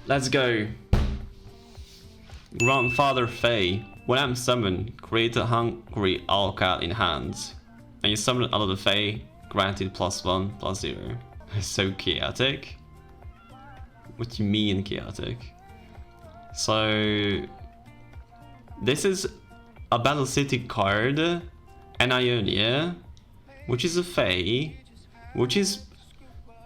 Let's go. Grandfather Fae. When I'm summoned, create a hungry owl cat in hands. And you summon another Fae, granted +1/+0. So chaotic. What do you mean chaotic? So this is a Battle City card, an Ionia, which is a Fae, which is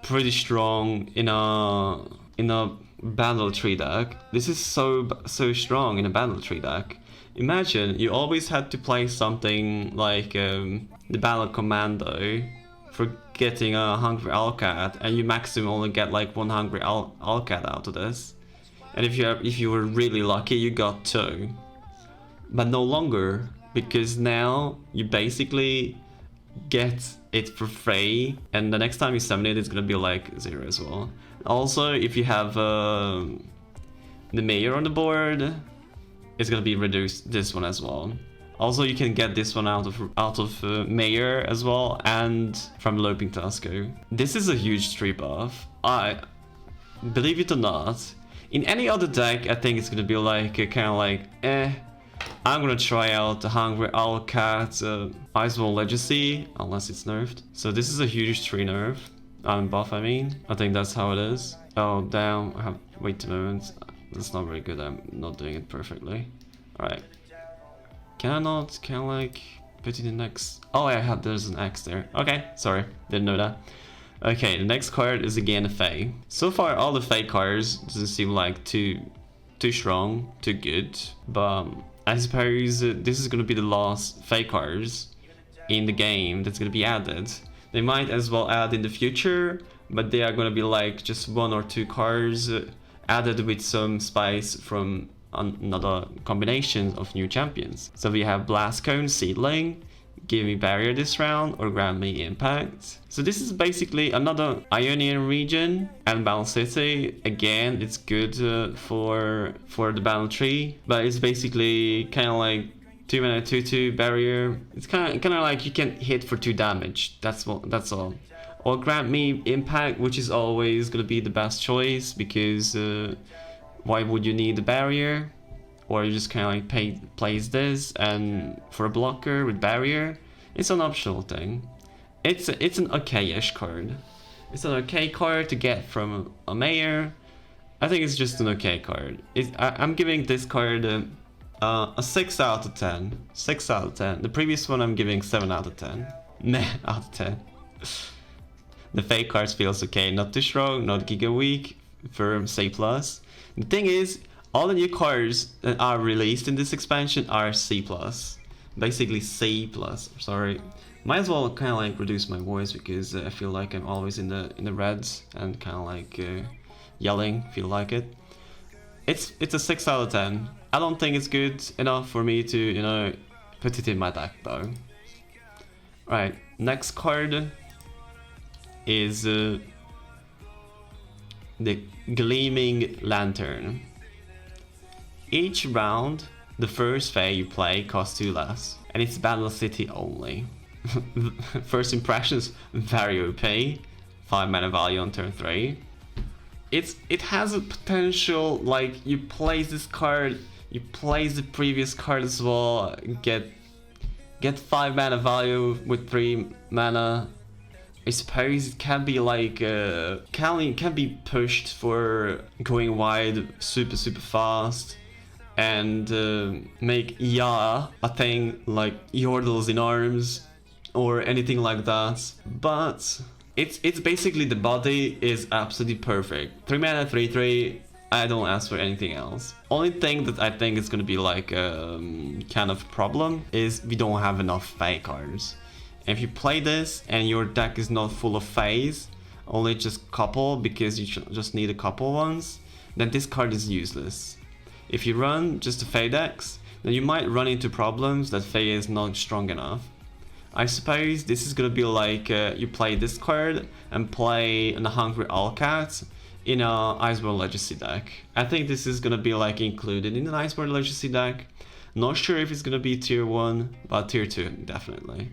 pretty strong in a battle tree deck. This is so strong in a battle tree deck. Imagine you always had to play something like the Battle Commando for getting a Hungry Owlcat, and you maximum only get like one Hungry Owlcat out of this. And if you were really lucky, you got 2. But no longer, because now you basically get it for free, and the next time you summon it, it's gonna be like 0 as well. Also, if you have the mayor on the board, it's gonna be reduced, this one as well. Also, you can get this one out of mayor as well, and from Loping Tusco. This is a huge tree buff. I believe it or not, in any other deck, I think it's gonna be like kind of like I'm gonna try out the Hungry Owlcat Icewall Legacy, unless it's nerfed. So this is a huge tree nerf. Buff, I mean. I think that's how it is. Oh, damn. I have... Wait a moment. That's not very good. I'm not doing it perfectly. Alright. Can I like put it in next? Oh, there's an X there. Okay, sorry. Didn't know that. Okay, the next card is again a Fae. So far, all the Fae cards doesn't seem like too strong, too good. But I suppose this is gonna be the last Fae cards in the game that's gonna be added. They might as well add in the future, but they are gonna be like just 1 or 2 cards added with some spice from another combination of new champions. So we have Blast Cone Seedling, Give Me Barrier this round, or Grant Me Impact. So this is basically another Ionian region and Battle City. Again, it's good for the battle tree, but it's basically kind of like 2 mana 2/2 barrier. It's kind of like you can hit for 2 damage. That's all. Or Grant Me Impact, which is always gonna be the best choice, because why would you need the barrier? Or you just kind of like place this, and for a blocker with barrier, it's an optional thing. It's an okay-ish card. It's an okay card to get from a mayor. I think it's just an okay card. I'm giving this card a 6 out of 10. 6 out of 10. The previous one I'm giving 7 out of 10. Meh out of 10. The fake cards feels okay. Not too strong, not giga weak. Firm, C+. The thing is, all the new cards that are released in this expansion are C+. Basically C+. Sorry. Might as well kind of like reduce my voice, because I feel like I'm always in the reds and kind of like yelling. Feel like it. It's a 6 out of 10. I don't think it's good enough for me to, you know, put it in my deck though. Right, next card is the Gleaming Lantern. Each round, the first Fae you play costs 2 less, and it's Battle City only. First impressions, very OP. 5 mana value on turn 3. It has a potential, like, you place this card, you place the previous card as well, get 5 mana value with 3 mana. I suppose it can be like can be pushed for going wide super fast, and make a thing like Yordles in arms or anything like that. But it's basically, the body is absolutely perfect. 3 mana 3/3. I don't ask for anything else. Only thing that I think is gonna be like kind of problem is we don't have enough Fae cards. If you play this and your deck is not full of Faes, only just couple, because you just need a couple ones, then this card is useless. If you run just the Fae decks, then you might run into problems that Fae is not strong enough. I suppose this is gonna be like you play this card and play an Hungry Owlcat in a Iceborne Legacy deck. I think this is gonna be like included in an Iceborne Legacy deck. Not sure if it's gonna be tier 1, but tier 2 definitely.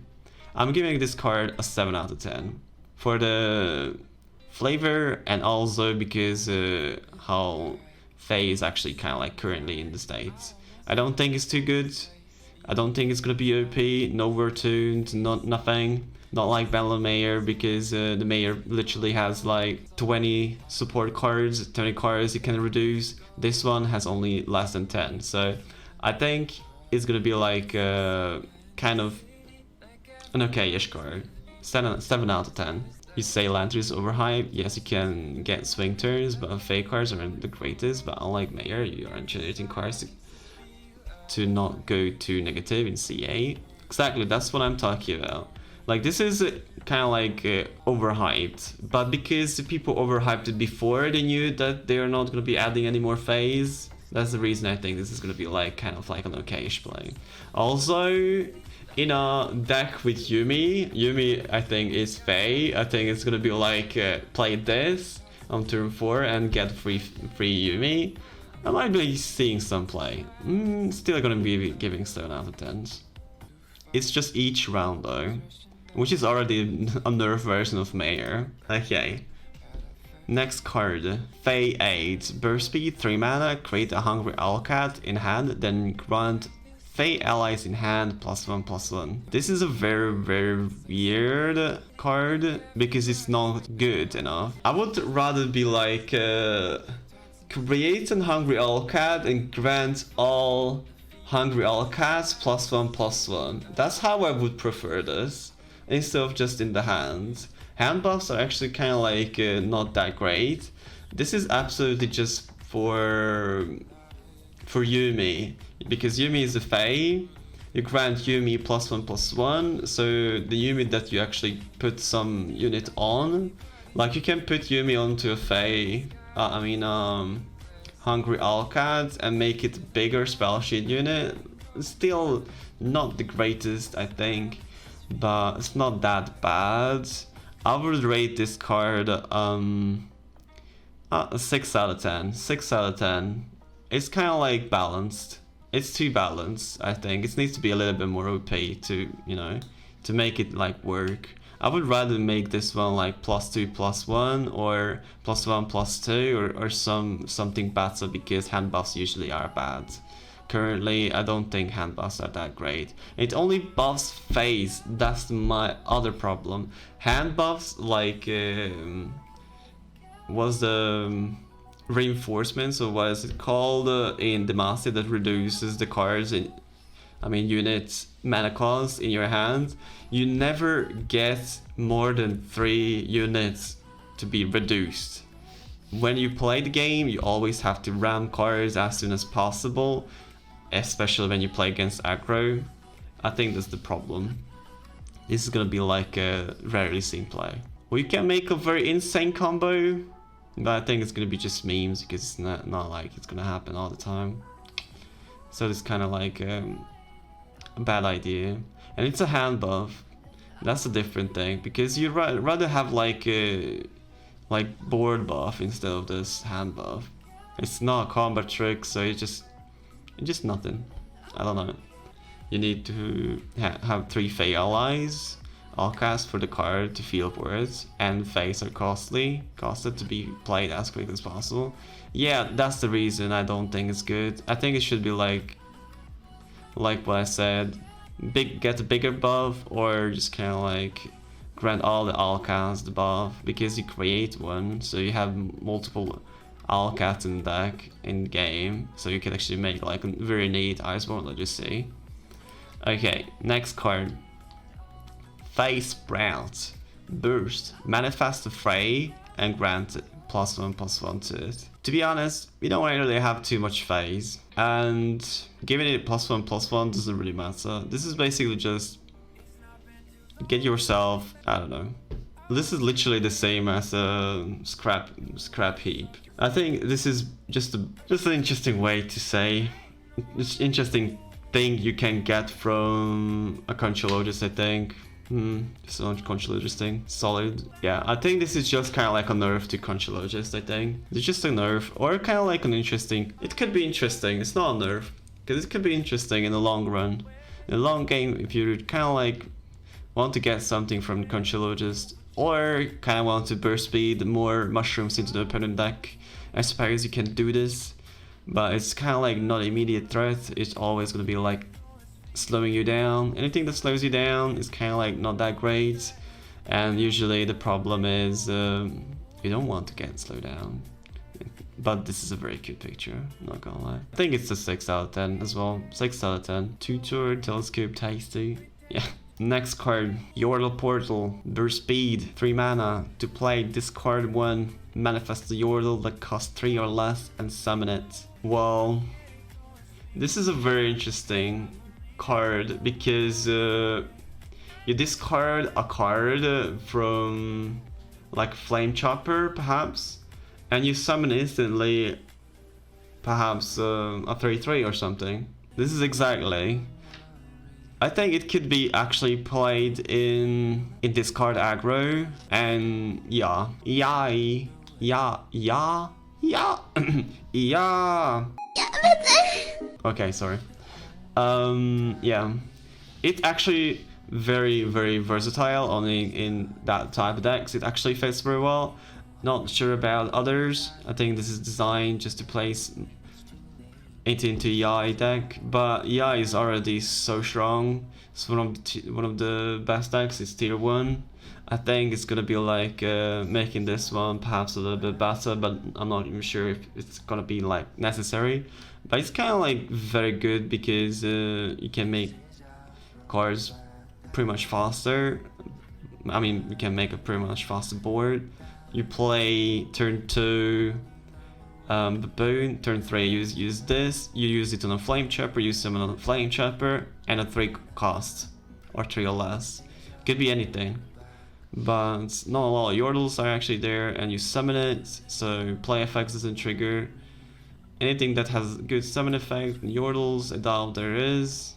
I'm giving this card a 7 out of 10 for the flavor, and also because how Fae is actually kind of like currently in the States. I don't think it's too good. I don't think it's gonna be OP, no overtuned, nothing. Not like Bandle Mayor, because the Mayor literally has like 20 support cards, 20 cards you can reduce. This one has only less than 10, so I think it's gonna be like kind of an okay-ish card. 7 out of 10. You say Lantern is overhyped, yes you can get swing turns, but Fae cards aren't the greatest, but unlike Mayor, you aren't generating cards to not go too negative in CA. Exactly, that's what I'm talking about. Like, this is kind of like overhyped, but because the people overhyped it before, they knew that they are not going to be adding any more phase. That's the reason I think this is going to be like kind of like an okay-ish play. Also, in a deck with Yumi I think is Fae. I think it's going to be like play this on turn 4 and get free Yumi. I might be seeing some play. Still going to be giving 7 out of 10. It's just each round though, which is already a nerf version of Mayor. Okay. Next card, Fae 8. Burst speed, 3 mana, create a Hungry Owlcat in hand, then grant Fae allies in hand +1/+1. This is a very, very weird card because it's not good enough. I would rather be like, create a Hungry Owlcat and grant all Hungry Owlcats +1/+1. That's how I would prefer this, instead of just in the hand. Hand buffs are actually kind of like not that great. This is absolutely just for Yumi, because Yumi is a Fae. You grant Yumi +1/+1, so the Yumi that you actually put some unit on, like you can put Yumi onto a Fae, Hungry Owlcat, and make it bigger spell sheet unit. Still not the greatest, I think, but it's not that bad. I would rate this card 6 out of 10. 6 out of 10. It's kind of like balanced. It's too balanced, I think. It needs to be a little bit more OP to, you know, to make it like work. I would rather make this one like +2/+1 or +1/+2 or something better, because hand buffs usually are bad. Currently, I don't think hand buffs are that great. It only buffs phase. That's my other problem. Hand buffs, like was the reinforcements, or what is it called in the master, that reduces the cards in, units mana cost in your hand. You never get more than 3 units to be reduced. When you play the game, you always have to ram cards as soon as possible, especially when you play against aggro. I think that's the problem. This is gonna be like a rarely seen play. We can make a very insane combo, but I think it's gonna be just memes, because it's not like it's gonna happen all the time. So it's kind of like a bad idea. And it's a hand buff. That's a different thing, because you'd rather have like a board buff instead of this hand buff. It's not a combat trick, so it's just nothing. I don't know. You need to have 3 Fae allies, all cast for the card to feel worth, and Faes are costed to be played as quick as possible. Yeah, that's the reason I don't think it's good. I think it should be like what I said, get a bigger buff, or just kind of like grant all the Owlcats the buff, because you create one, so you have multiple Owlcats in the deck in game, so you can actually make like a very neat Iceborne, let's just see. Okay, next card. Fae Sprout. Burst. Manifest the Fae and grant +1/+1 to it. To be honest, we don't really have too much phase, and giving it +1/+1 doesn't really matter. This is basically just get yourself, I don't know. This is literally the same as a scrap heap. I think this is just an interesting way to say. It's interesting thing you can get from a Conchologist, I think. Just a Conchologist thing. Solid. Yeah, I think this is just kind of like a nerf to Conchologist, I think. It's just a nerf, or kind of like an interesting... It could be interesting, it's not a nerf, because it could be interesting in the long run. In the long game, if you kind of like want to get something from Conchologist, or kind of want to burst speed more mushrooms into the opponent deck, I suppose you can do this. but it's kind of like not immediate threat. It's always gonna be like slowing you down. Anything that slows you down is kind of like not that great, and usually the problem is you don't want to get slowed down. But this is a very cute picture, not gonna lie. I think it's a 6 out of 10 as well. 6 out of 10. Tutor, Telescope, Tasty. Yeah. Next card, Yordle Portal, burst speed, 3 mana. To play, discard 1, manifest the Yordle that costs 3 or less, and summon it. Well, this is a very interesting card because you discard a card from like Flame Chopper, perhaps, and you summon instantly, perhaps a 3/3 or something. This is exactly. I think it could be actually played in discard aggro, and yeah. Okay, sorry. Yeah, it's actually very versatile. Only in that type of decks, it actually fits very well. Not sure about others. I think this is designed just to place it into Yai deck, but Yai is already so strong. It's one of the best decks. It's tier 1. I think it's gonna be like making this one perhaps a little bit better, but I'm not even sure if it's gonna be like necessary. But it's kind of like very good because you can make cards pretty much faster. I mean, you can make a pretty much faster board. You play turn 2 Baboon, turn 3 use this, you use it on a Flame Chopper, you summon on a Flame Chopper, and a 3 cost, or 3 or less. Could be anything, but not a lot of Yordles are actually there, and you summon it, so play effects doesn't trigger. Anything that has good summon effect, Yordles, I doubt there is.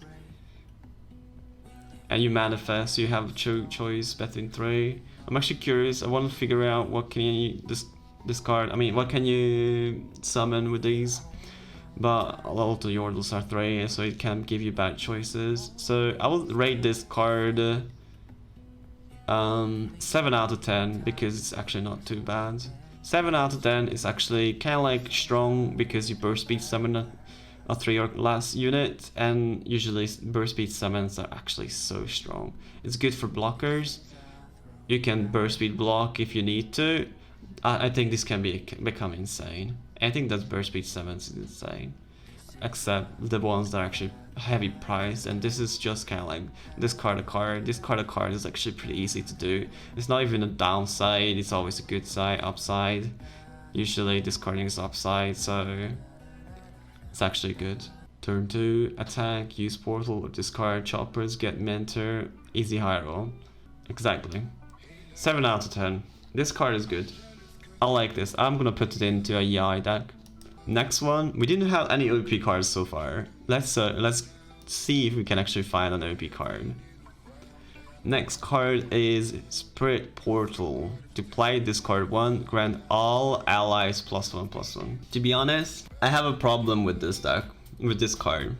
And you manifest, you have a choice between 3. I'm actually curious, I want to figure out what can you discard, I mean, what can you summon with these? But a lot of the Yordles are 3, so it can give you bad choices. So I will rate this card 7 out of 10 because it's actually not too bad. 7 out of 10 is actually kind of like strong because you burst speed summon a 3 or less unit, and usually burst speed summons are actually so strong. It's good for blockers. You can burst speed block if you need to. I think this can become insane. Anything that burst speed summons is insane, except the ones that are actually heavy priced, and this is just kind of like discard a card. Discard a card is actually pretty easy to do. It's not even a downside, it's always a good side, upside. Usually discarding is upside, so it's actually good. Turn 2, attack, use portal or discard choppers, get mentor, easy high roll. Exactly. 7 out of 10. This card is good. I like this. I'm gonna put it into a Yai deck. Next one, we didn't have any OP cards so far. Let's see if we can actually find an OP card. Next card is Spirit Portal. To play, discard 1, grant all allies +1/+1. To be honest, I have a problem with this deck, with this card.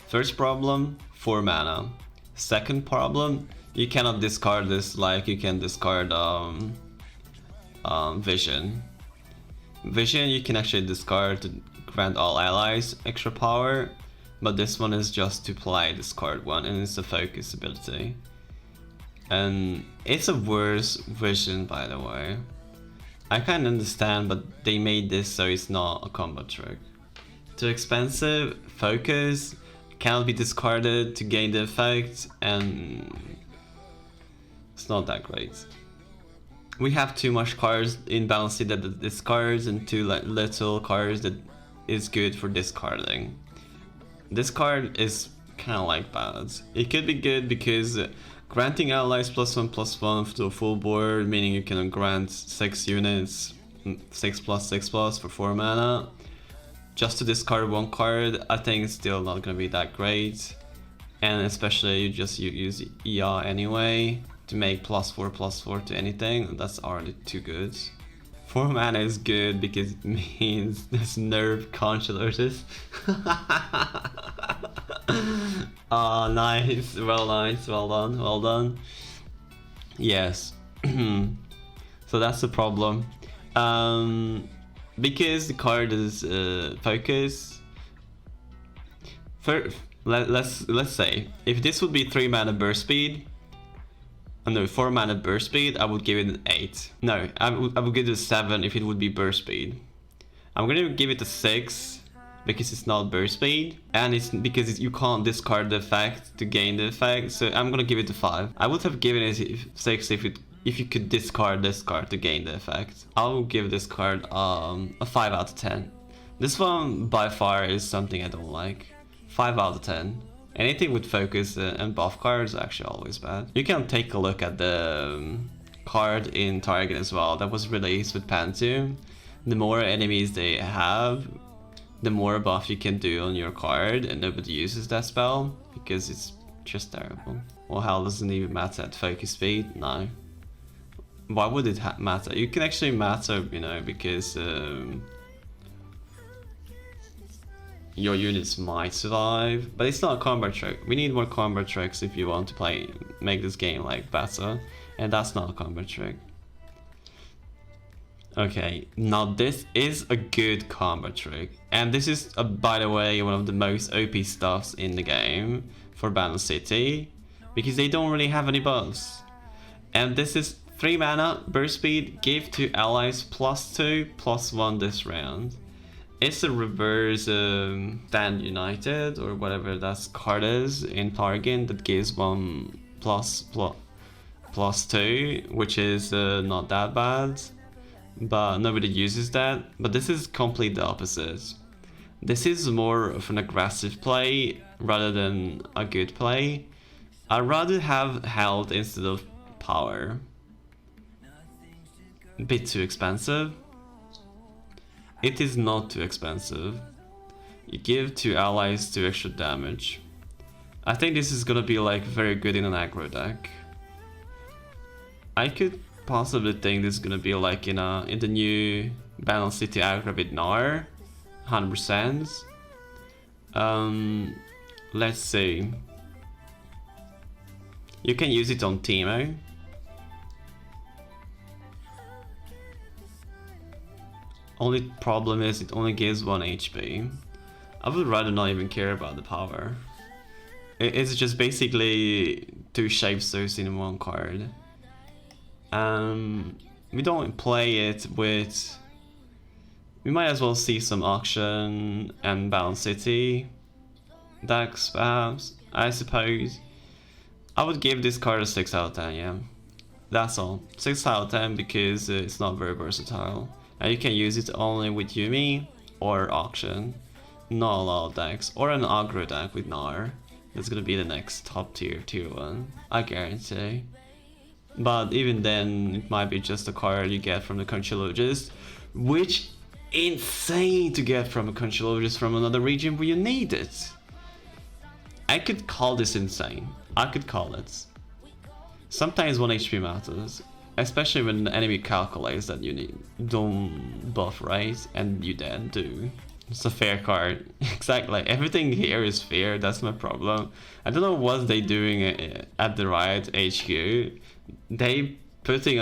First problem, 4 mana. Second problem, you cannot discard this like you can discard Vision. Vision you can actually discard to grant all allies extra power, but this one is just to play discard 1, and it's a focus ability. And it's a worse Vision, by the way. I can't understand, but they made this so it's not a combo trick. Too expensive, focus, cannot be discarded to gain the effect, and it's not that great. We have too much cards in Balance that discards and too little cards that is good for discarding. This card is kind of like bad. It could be good because granting allies +1/+1 to a full board, meaning you can grant 6 units, 6+6+ for 4 mana. Just to discard 1 card, I think it's still not gonna be that great. And especially you use ER anyway to make +4/+4 to anything, that's already too good. 4 mana is good because it means there's nerve controllers. Oh, nice, well done. Yes. So that's the problem. because the card is focus. Let's say if this would be 3 mana burst speed, no, 4 mana burst speed, I would give it an 8. No, I would give it a 7 if it would be burst speed. I'm gonna give it a 6 because it's not burst speed, and it's because you can't discard the effect to gain the effect. So I'm gonna give it a 5. I would have given it 6 if you could discard this card to gain the effect. I'll give this card a 5 out of 10. This one by far is something I don't like. 5 out of 10. Anything with focus and buff cards is actually always bad. You can take a look at the card in Target as well that was released with Pantu. The more enemies they have, the more buff you can do on your card, and nobody uses that spell because it's just terrible. Well, hell, doesn't even matter at focus speed? No. Why would it matter? You can actually matter, you know, because your units might survive, but it's not a combat trick. We need more combat tricks if you want to make this game like better, and that's not a combat trick. Okay, now this is a good combat trick, and this is by the way one of the most OP stuffs in the game for Bandle City, because they don't really have any buffs. And this is 3 mana burst speed, give to allies +2/+1 this round. It's a reverse Stand United or whatever that card is in Target that gives 1 +2, which is not that bad, but nobody uses that. But this is completely the opposite. This is more of an aggressive play rather than a good play. I'd rather have health instead of power. A bit too expensive. It is not too expensive. You give 2 allies 2 extra damage. I think this is gonna be like very good in an aggro deck. I could possibly think this is gonna be like in the new Bandle City aggro with Gnar, 100%. Let's see. You can use it on Teemo. Only problem is it only gives 1 HP. I would rather not even care about the power. It's just basically 2 Shapestones in 1 card. We don't play it with... We might as well see some auction and Bandle City decks perhaps, I suppose. I would give this card a 6 out of 10, yeah. That's all. 6 out of 10 because it's not very versatile. And you can use it only with Yumi or auction. Not a lot of decks. Or an aggro deck with Gnar. That's gonna be the next top tier 1. I guarantee. But even then, it might be just a card you get from the Conchologist, which insane to get from a Conchologist from another region where you need it. I could call this insane. I could call it. Sometimes 1 HP matters. Especially when the enemy calculates that you don't buff right, and you then do. It's a fair card. Exactly. Everything here is fair. That's my problem. I don't know what they doing at the Riot HQ. They putting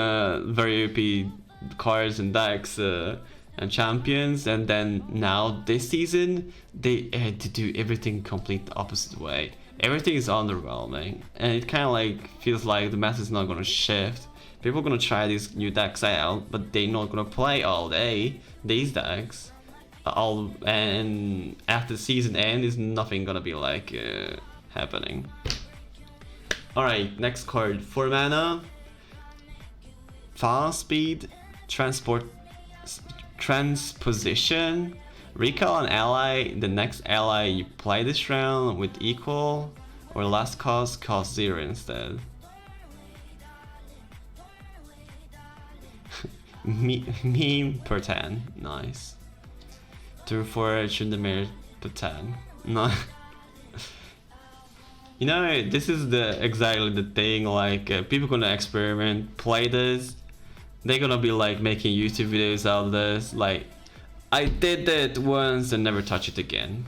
very OP cards and decks and champions, and then now this season they had to do everything complete the opposite way. Everything is underwhelming, and it kind of like feels like the meta is not gonna shift. People are gonna try these new decks out, but they're not gonna play all day these decks. And after season end, is nothing gonna be like happening. Alright, next card. 4 mana. Fast speed. Transposition. Recall an ally. The next ally you play this round with equal or last cost 0 instead. Meme per 10, nice. 2/4 Chundamir per 10, no. You know, this is exactly the thing. Like people gonna experiment, play this. They're gonna be like making YouTube videos out of this. Like, I did it once and never touch it again.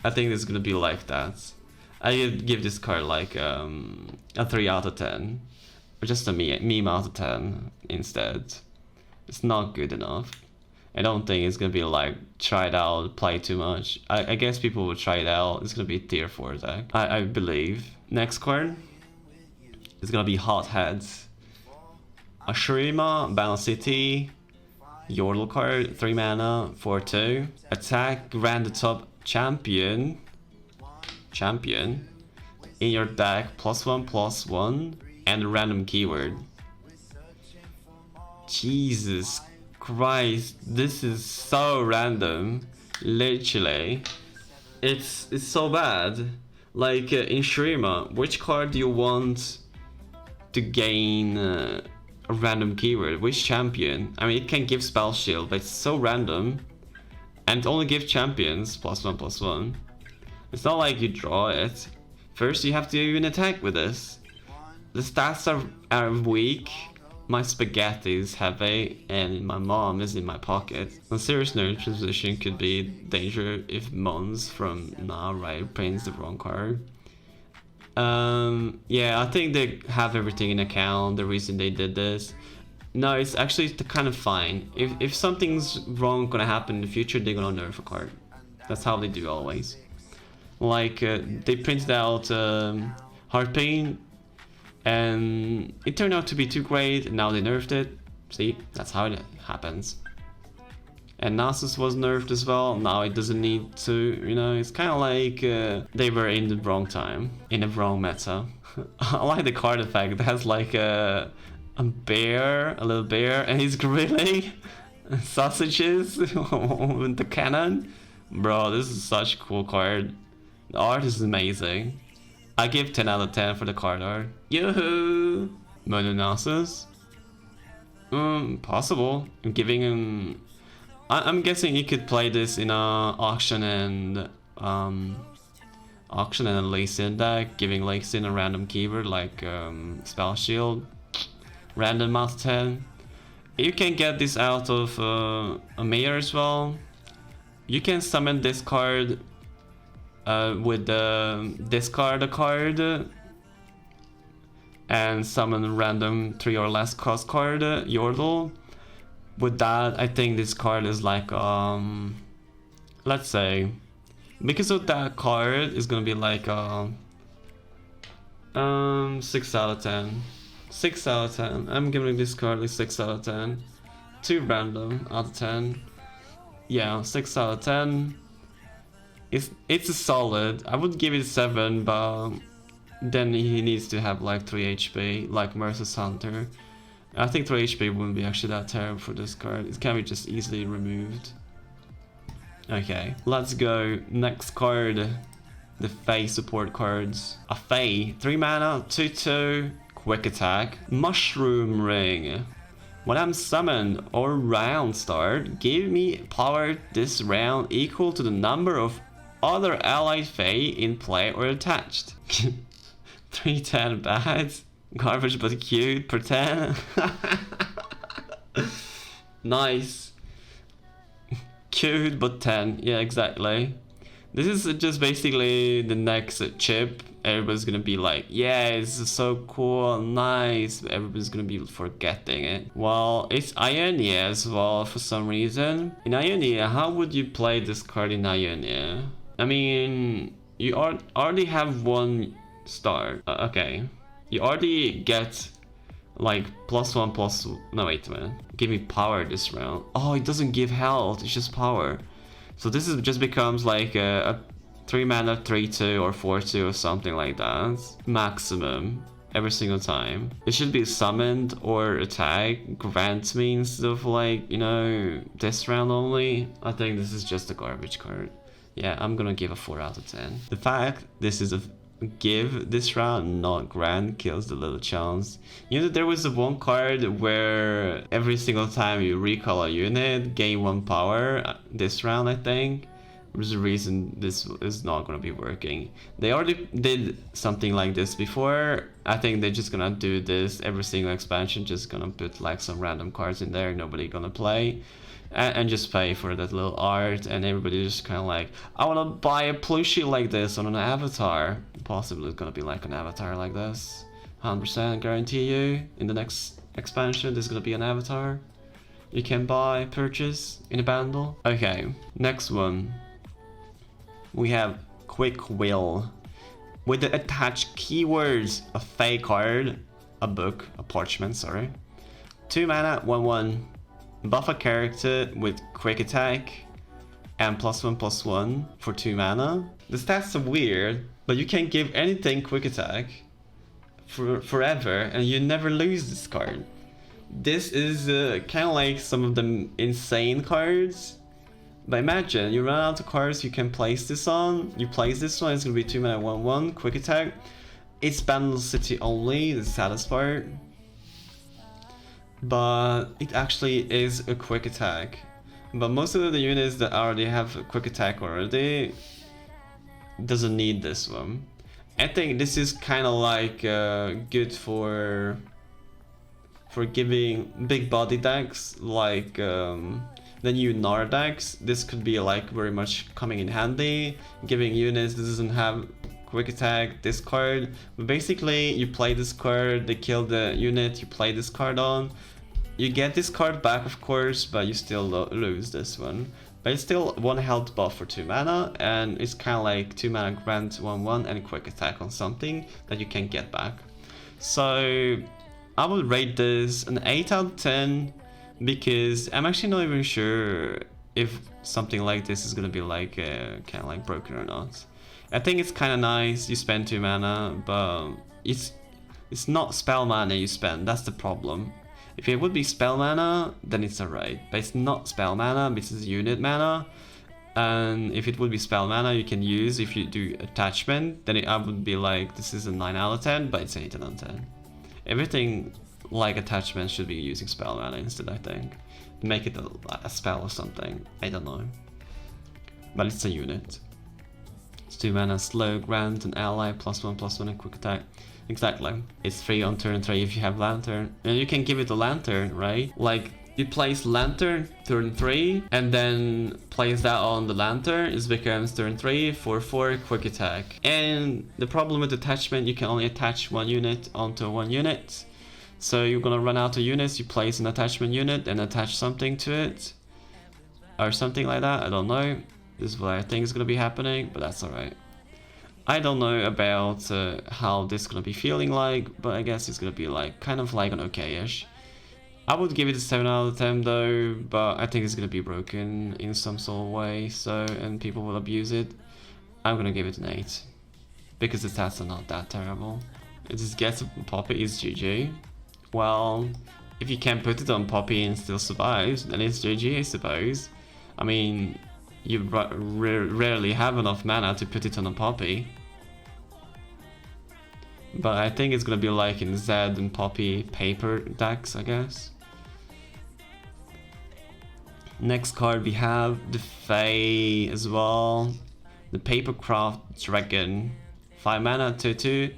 I think it's gonna be like that. I give this card like a 3 out of 10, or just a meme out of 10 instead. It's not good enough. I don't think it's gonna be like try it out, play too much. I guess people will try it out. It's gonna be tier 4 deck, I believe. Next card is gonna be Hot Heads. Ashurima, Bandle City, Yordle card, 3 mana, 4/2. Attack, grant the top champion in your deck +1/+1 and a random keyword. Jesus Christ, this is so random. Literally, it's so bad. Like in Shurima, which card do you want to gain a random keyword? Which champion? I mean, it can give spell shield, but it's so random, and it only gives champions +1/+1. It's not like you draw it. First, you have to even attack with this. The stats are weak. My spaghetti is heavy, and my mom is in my pocket. On serious note, position could be danger if Mons from now right prints the wrong card. Yeah, I think they have everything in account, the reason they did this. No, it's actually kind of fine. If something's wrong gonna happen in the future, they're gonna nerf a card. That's how they do always. Like, they printed out Heart Pain, and it turned out to be too great, and now they nerfed it. See, that's how it happens. And Nasus was nerfed as well, now it doesn't need to, you know, it's kind of like they were in the wrong time, in the wrong meta. I like the card effect, it has like a bear, a little bear, and he's grilling sausages with the cannon. Bro, this is such a cool card. The art is amazing. I give 10 out of 10 for the card art. Yoo-hoo! Mononasus? Possible. I'm giving him... I'm guessing he could play this in a auction and a Lee-Sin deck, giving Lee-Sin a random keyword like Spell Shield. Random out of 10. You can get this out of a Mayor as well. You can summon this card with discard a card and summon a random 3 or less cost card, Yordle. With that, I think this card is like, let's say, because of that card, it's gonna be like 6 out of 10. 6 out of 10. I'm giving this card a 6 out of 10. 2 random out of 10. Yeah, 6 out of 10. It's a solid. I would give it 7, but then he needs to have like 3 HP, like Mercer's Hunter. I think 3 HP wouldn't be actually that terrible for this card. It can be just easily removed. Okay, let's go. Next card. The Fae support cards. A Fae, 3 mana, 2/2, quick attack. Mushroom Ring. When I'm summoned or round start, give me power this round equal to the number of other allied Fae in play or attached. 3/10 bad. Garbage but cute, pretend. Nice. Cute but 10, yeah, exactly. This is just basically the next chip. Everybody's gonna be like, yeah, it's so cool, nice. Everybody's gonna be forgetting it. Well, it's Ionia as well for some reason. In Ionia, how would you play this card in Ionia? I mean, you already have 1 star. Okay. You already get like +1/+. No, wait a minute. Give me power this round. Oh, it doesn't give health, it's just power. So this is just becomes like a 3 mana 3/2 or 4/2 or something like that. Maximum. Every single time. It should be summoned or attack. Grant me instead of like, you know, this round only. I think this is just a garbage card. Yeah, I'm gonna give a 4 out of 10. The fact this is a give this round, not grant, kills the little chance. You know, there was one card where every single time you recall a unit, gain 1 power. This round, I think. There's a reason this is not gonna be working. They already did something like this before. I think they're just gonna do this every single expansion, just gonna put like some random cards in there nobody gonna play. And just pay for that little art, and everybody just kind of like, I want to buy a plushie like this on an avatar. Possibly it's gonna be like an avatar like this. 100% guarantee you, in the next expansion there's gonna be an avatar. you can purchase in a bundle. Okay, next one. We have Quick Will. With the attached keywords, a fey card, a book, a parchment, sorry. 2 mana, 1/1. Buff a character with quick attack and +1/+1 for 2 mana. The stats are weird, but you can give anything quick attack for forever and you never lose this card. This is kind of like some of the insane cards. But imagine, you run out of cards you can place this on. You place this one, it's gonna be 2 mana 1/1, quick attack. It's Bandle City only, the saddest part. But it actually is a quick attack. But most of the units that already have a quick attack already doesn't need this one. I think this is kind of like good for giving big body decks like the new Nar decks. This could be like very much coming in handy, giving units that doesn't have quick attack, this card. But basically you play this card, they kill the unit you play this card on. You get this card back of course, but you still lose this one. But it's still 1 health buff for 2 mana, and it's kind of like 2 mana grant 1/1 and quick attack on something that you can get back. So I would rate this an 8 out of 10, because I'm actually not even sure if something like this is gonna be like kind of like broken or not. I think it's kind of nice, you spend 2 mana, but it's not spell mana you spend, that's the problem. If it would be spell mana, then it's alright, but it's not spell mana, this is unit mana. And if it would be spell mana you can use if you do attachment, then I would be like, this is a 9 out of 10, but it's 8 out of 10. Everything like attachment should be using spell mana instead, I think. Make it a spell or something, I don't know. But it's a unit. It's 2 mana, slow, grant, an ally, +1/+1 and quick attack. Exactly. It's 3 on turn 3 if you have Lantern. And you can give it a Lantern, right? Like, you place Lantern turn 3 and then place that on the Lantern, it becomes turn 3 for 4 quick attack. And the problem with attachment, you can only attach 1 unit onto 1 unit. So you're gonna run out of units, you place an attachment unit and attach something to it. Or something like that, I don't know. This is what I think is gonna be happening, but that's alright. I don't know about how this is gonna be feeling like, but I guess it's gonna be like kind of like an okay-ish. I would give it a 7 out of 10 though, but I think it's gonna be broken in some sort of way, so, and people will abuse it. I'm gonna give it an 8, because the stats are not that terrible. It just gets a Poppy is GG. Well, if you can put it on Poppy and still survives, then it's GG I suppose. I mean, you rarely have enough mana to put it on a Poppy. But I think it's gonna be like in Zed and Poppy paper decks, I guess. Next card we have the Fae as well. The Papercraft Dragon. 5 mana, 2/2,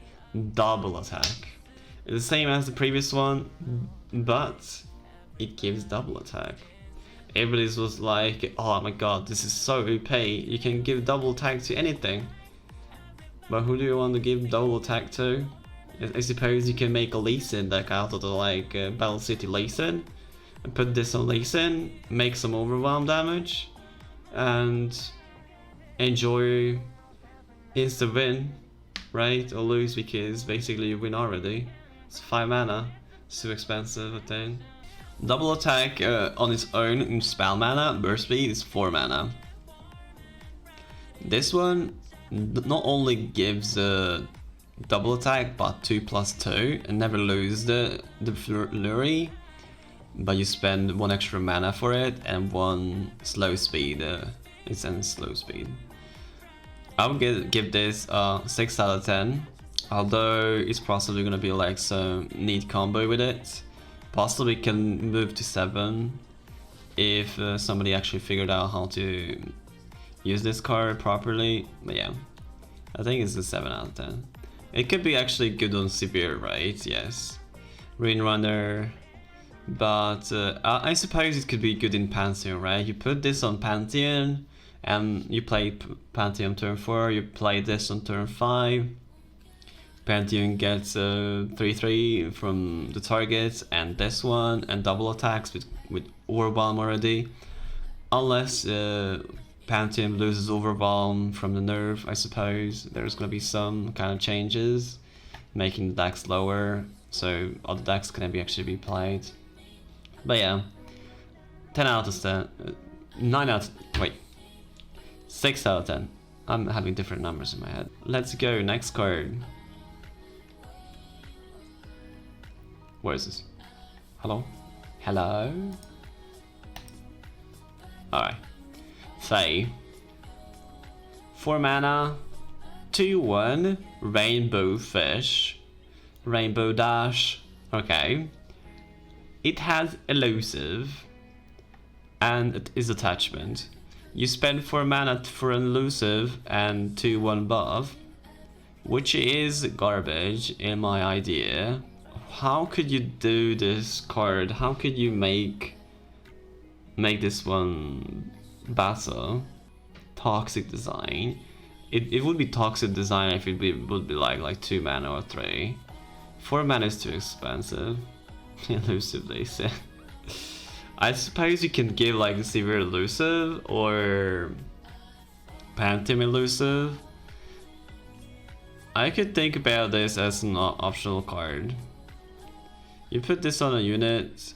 double attack. It's the same as the previous one, but it gives double attack. Everybody was like, oh my god, this is so OP, you can give double attack to anything. But who do you want to give double attack to? I suppose you can make a Lee Sin deck out of the like Battle City Lee Sin, and put this on Lee Sin, make some overwhelm damage, and enjoy insta win, right? Or lose because basically you win already. It's 5 mana, it's too expensive I think. Double attack on its own in spell mana, burst speed is 4 mana. This one not only gives double attack but 2/2 and never lose the flurry, but you spend 1 extra mana for it and 1 slow speed. It's in slow speed. I would give this 6 out of 10, although it's possibly gonna be like some neat combo with it. Possibly can move to 7 if somebody actually figured out how to use this card properly. But yeah, I think it's a 7 out of 10. It could be actually good on severe, right? Yes. Rain Runner. But I suppose it could be good in Pantheon, right? You put this on Pantheon and you play Pantheon turn 4, you play this on turn 5. Pantheon gets 3/3 from the target and this one, and double attacks with Overwhelm already. Unless Pantheon loses Overwhelm from the nerf, I suppose. There's gonna be some kind of changes, making the decks lower, so other decks can actually be played. But yeah, 10 out of 10, 9 out of, wait, 6 out of 10. I'm having different numbers in my head. Let's go, next card. Where is this? Hello? Hello? Alright. Faye. 4 mana, 2/1, Rainbow Fish. Rainbow Dash. Okay. It has Elusive. And it is attachment. You spend 4 mana for an elusive and 2/1 buff, which is garbage in my idea. How could you do this card? How could you make this one better? Toxic design. It would be toxic design if it would be like 2 mana or 3. 4 mana is too expensive. Elusive, they said. I suppose you can give like Severe Elusive or Pantheon Elusive. I could think about this as an optional card. You put this on a unit,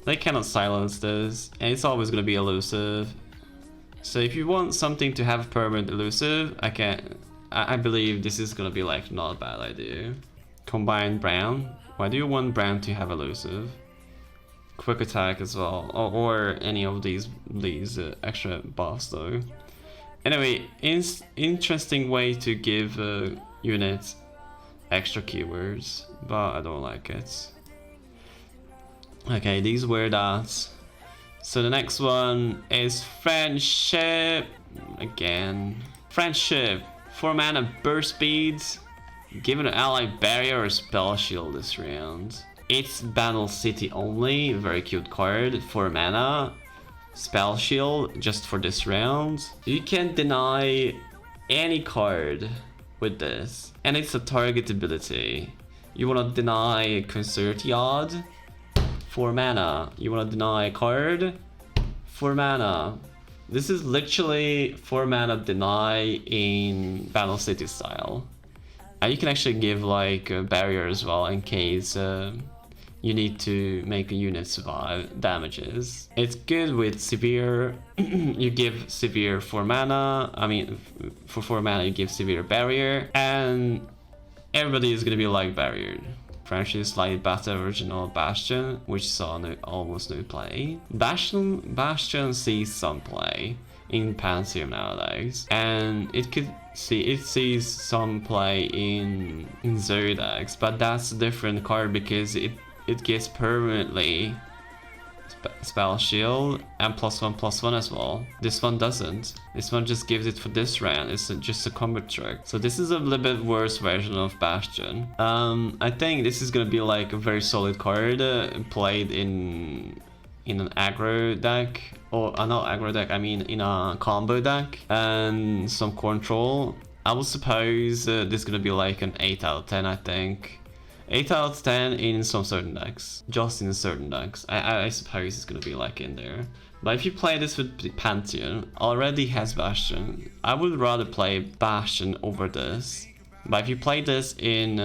they cannot silence this, and it's always going to be elusive. So if you want something to have permanent elusive, I believe this is going to be like not a bad idea. Combine brown. Why do you want brown to have elusive? Quick attack as well, or any of these extra buffs though. Anyway, interesting way to give units extra keywords, but I don't like it. Okay, these were that. So the next one is Friendship. Again, Friendship. 4 mana burst speed. Give an ally barrier or spell shield this round. It's Bandle City only, very cute card, 4 mana, spell shield just for this round. You can deny any card with this, and it's a target ability. You wanna deny Concert Yard, 4 mana. You wanna deny a card, 4 mana. This is literally 4 mana deny in Bandle City style. And you can actually give like a barrier as well in case you need to make a unit survive damages. It's good with Severe. You give Severe 4 mana. I mean, for 4 mana you give Severe barrier, and everybody is gonna be like barriered. Frankly, slightly better version of Bastion, which saw almost no play. Bastion sees some play in Pantheon nowadays, and it sees some play in Zodiacs, but that's a different card because it gets permanently spell shield and +1/+1 as well. This one doesn't. This one just gives it for this round. It's just a combo trick. So this is a little bit worse version of Bastion. I think this is gonna be like a very solid card played in an aggro deck, or not aggro deck, I mean in a combo deck and some control. I would suppose this is gonna be like an 8 out of 10, I think. 8 out of 10 in some certain decks. Just in certain decks. I suppose it's gonna be like in there. But if you play this with Pantheon, already has Bastion. I would rather play Bastion over this. But if you play this in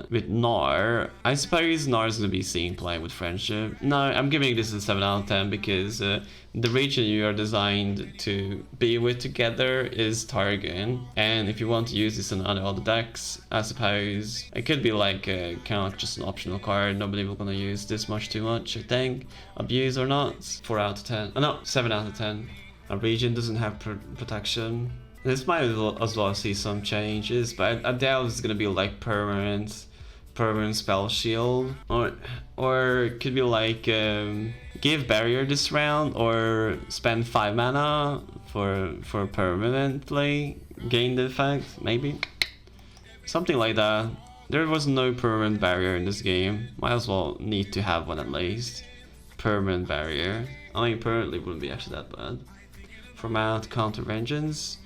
with Gnar, I suppose Gnar is gonna be seeing play with Friendship. No, I'm giving this a 7 out of 10 because the region you are designed to be with together is Targon, and if you want to use this in other decks, I suppose it could be like kind of just an optional card. Nobody will gonna use this too much, I think. Abuse or not, 4 out of 10. Oh no, 7 out of 10. A region doesn't have protection. This might as well see some changes, but I doubt it's gonna be like permanent spell shield, or it could be like give barrier this round, or spend 5 mana for permanently gain the effect, maybe something like that. There was no permanent barrier in this game. Might as well need to have one at least. Permanent barrier. I mean, permanently wouldn't be actually that bad. For mana to counter vengeance.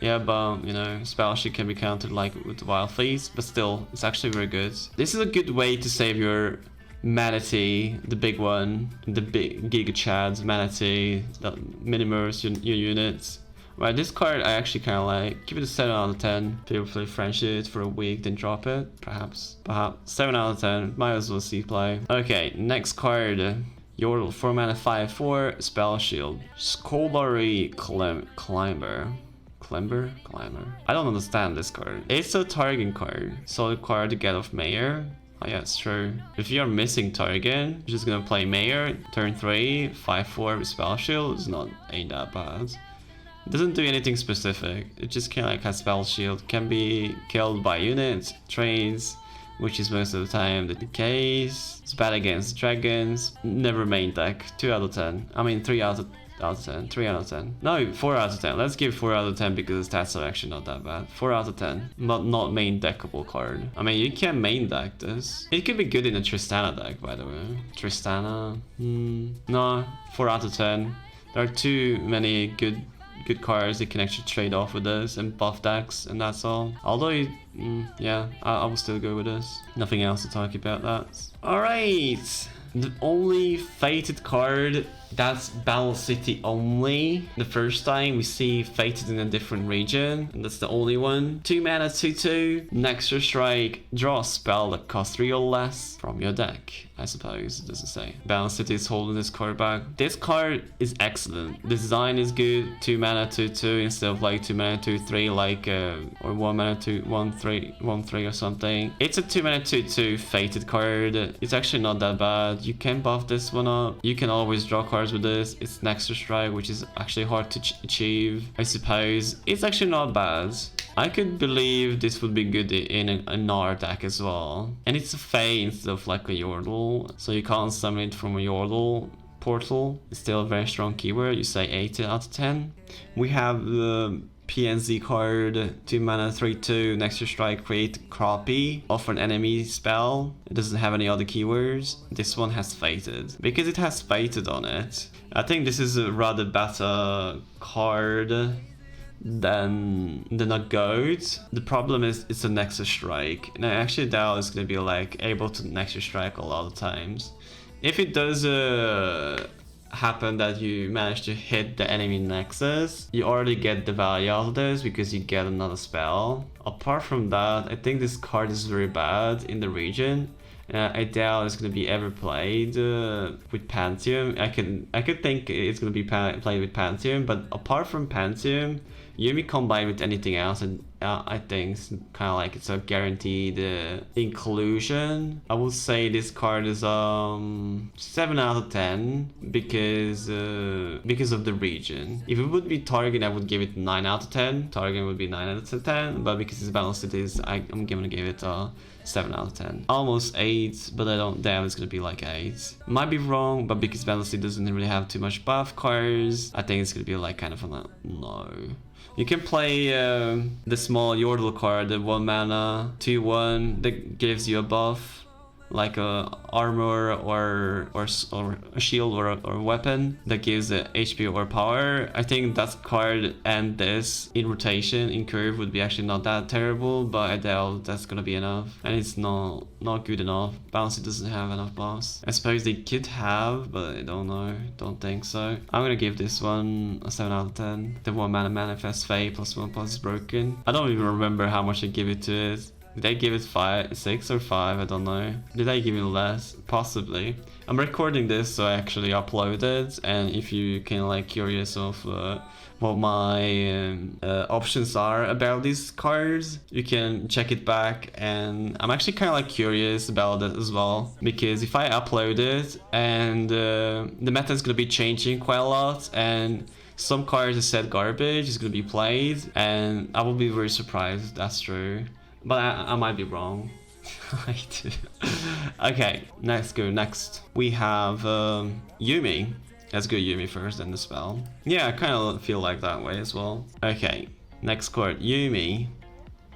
Yeah, but you know, spell shield can be countered like with Wild Feast, but still, it's actually very good. This is a good way to save your Manatee, the big one, the big Giga Chads, Manatee, that minimers your units. Right, this card I actually kind of like. Give it a 7 out of 10. People play French it for a week, then drop it. Perhaps. 7 out of 10. Might as well see play. Okay, next card. Yordle, 4 mana, 5/4, Spell Shield. Scholarly Climber. Climber? I don't understand this card. It's a target card. So the card to get off Mayor. Oh yeah, it's true. If you're missing target, you're just gonna play Mayor, turn 3, 5/4 with Spell Shield. It's ain't that bad. It doesn't do anything specific. It just kind of like has Spell Shield. Can be killed by units, trades, which is most of the time the case. It's bad against dragons. Never main deck. 2 out of 10. I mean 3 out of 10. 3 out of 10. No, 4 out of 10. Let's give 4 out of 10 because the stats are actually not that bad. 4 out of 10. Not main deckable card. I mean, you can main deck this. It could be good in a Tristana deck, by the way. Tristana? No. 4 out of 10. There are too many good cards that can actually trade off with this and buff decks, and that's all. Although, yeah, I will still go with this. Nothing else to talk about that. Alright, the only fated card that's Battle City only. The first time we see fated in a different region, and that's the only one. 2 mana, 2/2. Nexus Strike. Draw a spell that costs 3 or less from your deck. I suppose it doesn't say. Battle City is holding this card back. This card is excellent. The design is good. 2 mana, 2/2 instead of like 2 mana, 2/3 like or 1 mana, 1/3 or something. It's a 2 mana, 2/2 fated card. It's actually not that bad. You can buff this one up. You can always draw cards with this. It's Nexus Strike, which is actually hard to achieve, I suppose. It's actually not bad. I could believe this would be good in an R deck as well. And it's a Fae instead of like a Yordle, so you can't summon it from a Yordle Portal. It's still a very strong keyword. You say 8 out of 10. We have the PNZ card, 2 mana, 3/2, Nexus Strike, create copy of an enemy spell. It doesn't have any other keywords. This one has fated. Because it has fated on it, I think this is a rather better card than a goat. The problem is it's a Nexus Strike. And I actually doubt it's gonna be like able to Nexus Strike a lot of times. If it does happen that you manage to hit the enemy nexus, you already get the value out of this because you get another spell. Apart from that, I think this card is very bad in the region. I doubt it's gonna be ever played with Pantheon. I could think it's gonna be played with Pantheon, but apart from Pantheon, Yumi combined with anything else, and I think it's kind of like it's a guaranteed inclusion. I would say this card is 7 out of 10 because of the region. If it would be Target, I would give it 9 out of 10. Target would be 9 out of 10, but because it's Battle Cities, I'm gonna give it 7 out of 10. Almost 8, but I don't doubt it's gonna be like 8. Might be wrong, but because Bandle doesn't really have too much buff cards, I think it's gonna be like kind of a no. You can play the small Yordle card, the 1 mana, 2/1 that gives you a buff, like a armor or a shield or a weapon that gives HP or power. I think that card and this in rotation in curve would be actually not that terrible, but I doubt that's gonna be enough, and it's not good enough. Balance doesn't have enough buffs. I suppose they could have, but I don't know. Don't think so. I'm gonna give this one a 7 out of 10. The 1 mana manifest Fae +1 is broken. I don't even remember how much I give it to it. Did I give it 5, 6 or 5? I don't know. Did I give it less? Possibly. I'm recording this, so I actually upload it, and if you can like curious of what my options are about these cards, you can check it back. And I'm actually kind of like curious about it as well, because if I upload it and the meta is gonna be changing quite a lot, and some cards are said garbage is gonna be played, and I will be very surprised if that's true. But I might be wrong. Okay, let's go next. We have Yumi. Let's go Yumi first, then the spell. Yeah, I kind of feel like that way as well. Okay, next card, Yumi.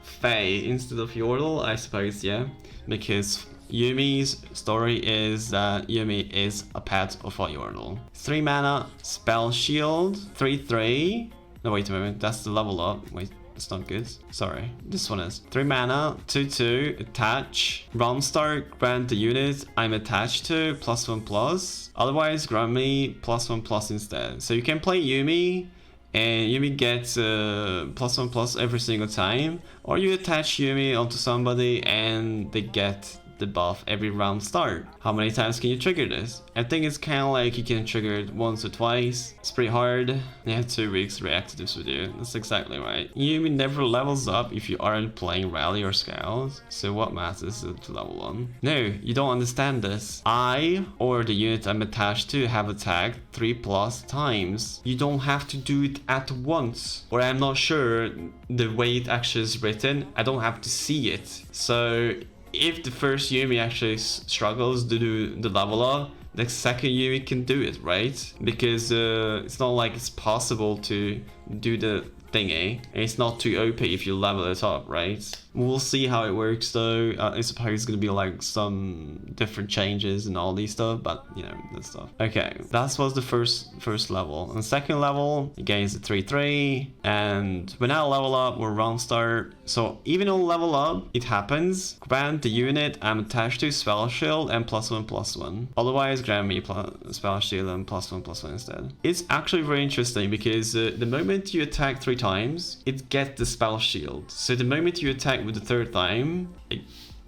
Fae instead of Yordle, I suppose, yeah. Because Yumi's story is that Yumi is a pet of a Yordle. 3 mana, spell shield, 3/3. No, wait a moment. That's the level up. Wait, it's not good. Sorry. This one is 3 mana, 2/2, attach. Realm start, grant the unit I'm attached to, +1/+. Otherwise, grant me +1/+ instead. So you can play Yumi, and Yumi gets +1/+ every single time. Or you attach Yumi onto somebody and they get the buff every round start. How many times can you trigger this? I think it's kind of like you can trigger it once or twice. It's pretty hard. I have 2 weeks to react to this video. That's exactly right. Yumi never levels up if you aren't playing Rally or Scout. So what matters to level 1? No, you don't understand this. I, or the unit I'm attached to, have attacked 3+ times. You don't have to do it at once. Or I'm not sure the way it actually is written. I don't have to see it. So if the first Yumi actually struggles to do the level up, the second Yumi can do it, right? Because it's not like it's possible to do the thingy. It's not too OP if you level it up, right? We'll see how it works though. I suppose it's gonna be like some different changes and all these stuff, but you know, that stuff. Okay, that was the first level. And second level, it gains a 3/3, and when I level up, we're round start. So even on level up, it happens. Grant the unit I'm attached to spell shield and +1/+1. Otherwise, grant me spell shield and +1/+1 instead. It's actually very interesting because the moment you attack 3 times, it gets the spell shield. So the moment you attack with the 3rd time,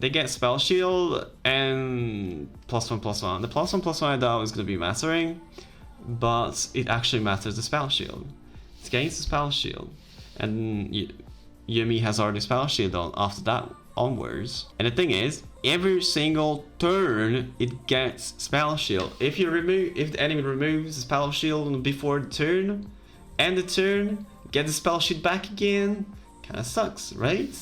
they get spell shield and +1/+1. The +1/+1 I doubt is going to be mattering, but it actually matters the spell shield. It gains the spell shield, and Yumi has already spell shield on after that onwards. And the thing is, every single turn it gets spell shield. If the enemy removes the spell shield before the turn, and the turn, get the spell shield back again, kind of sucks, right?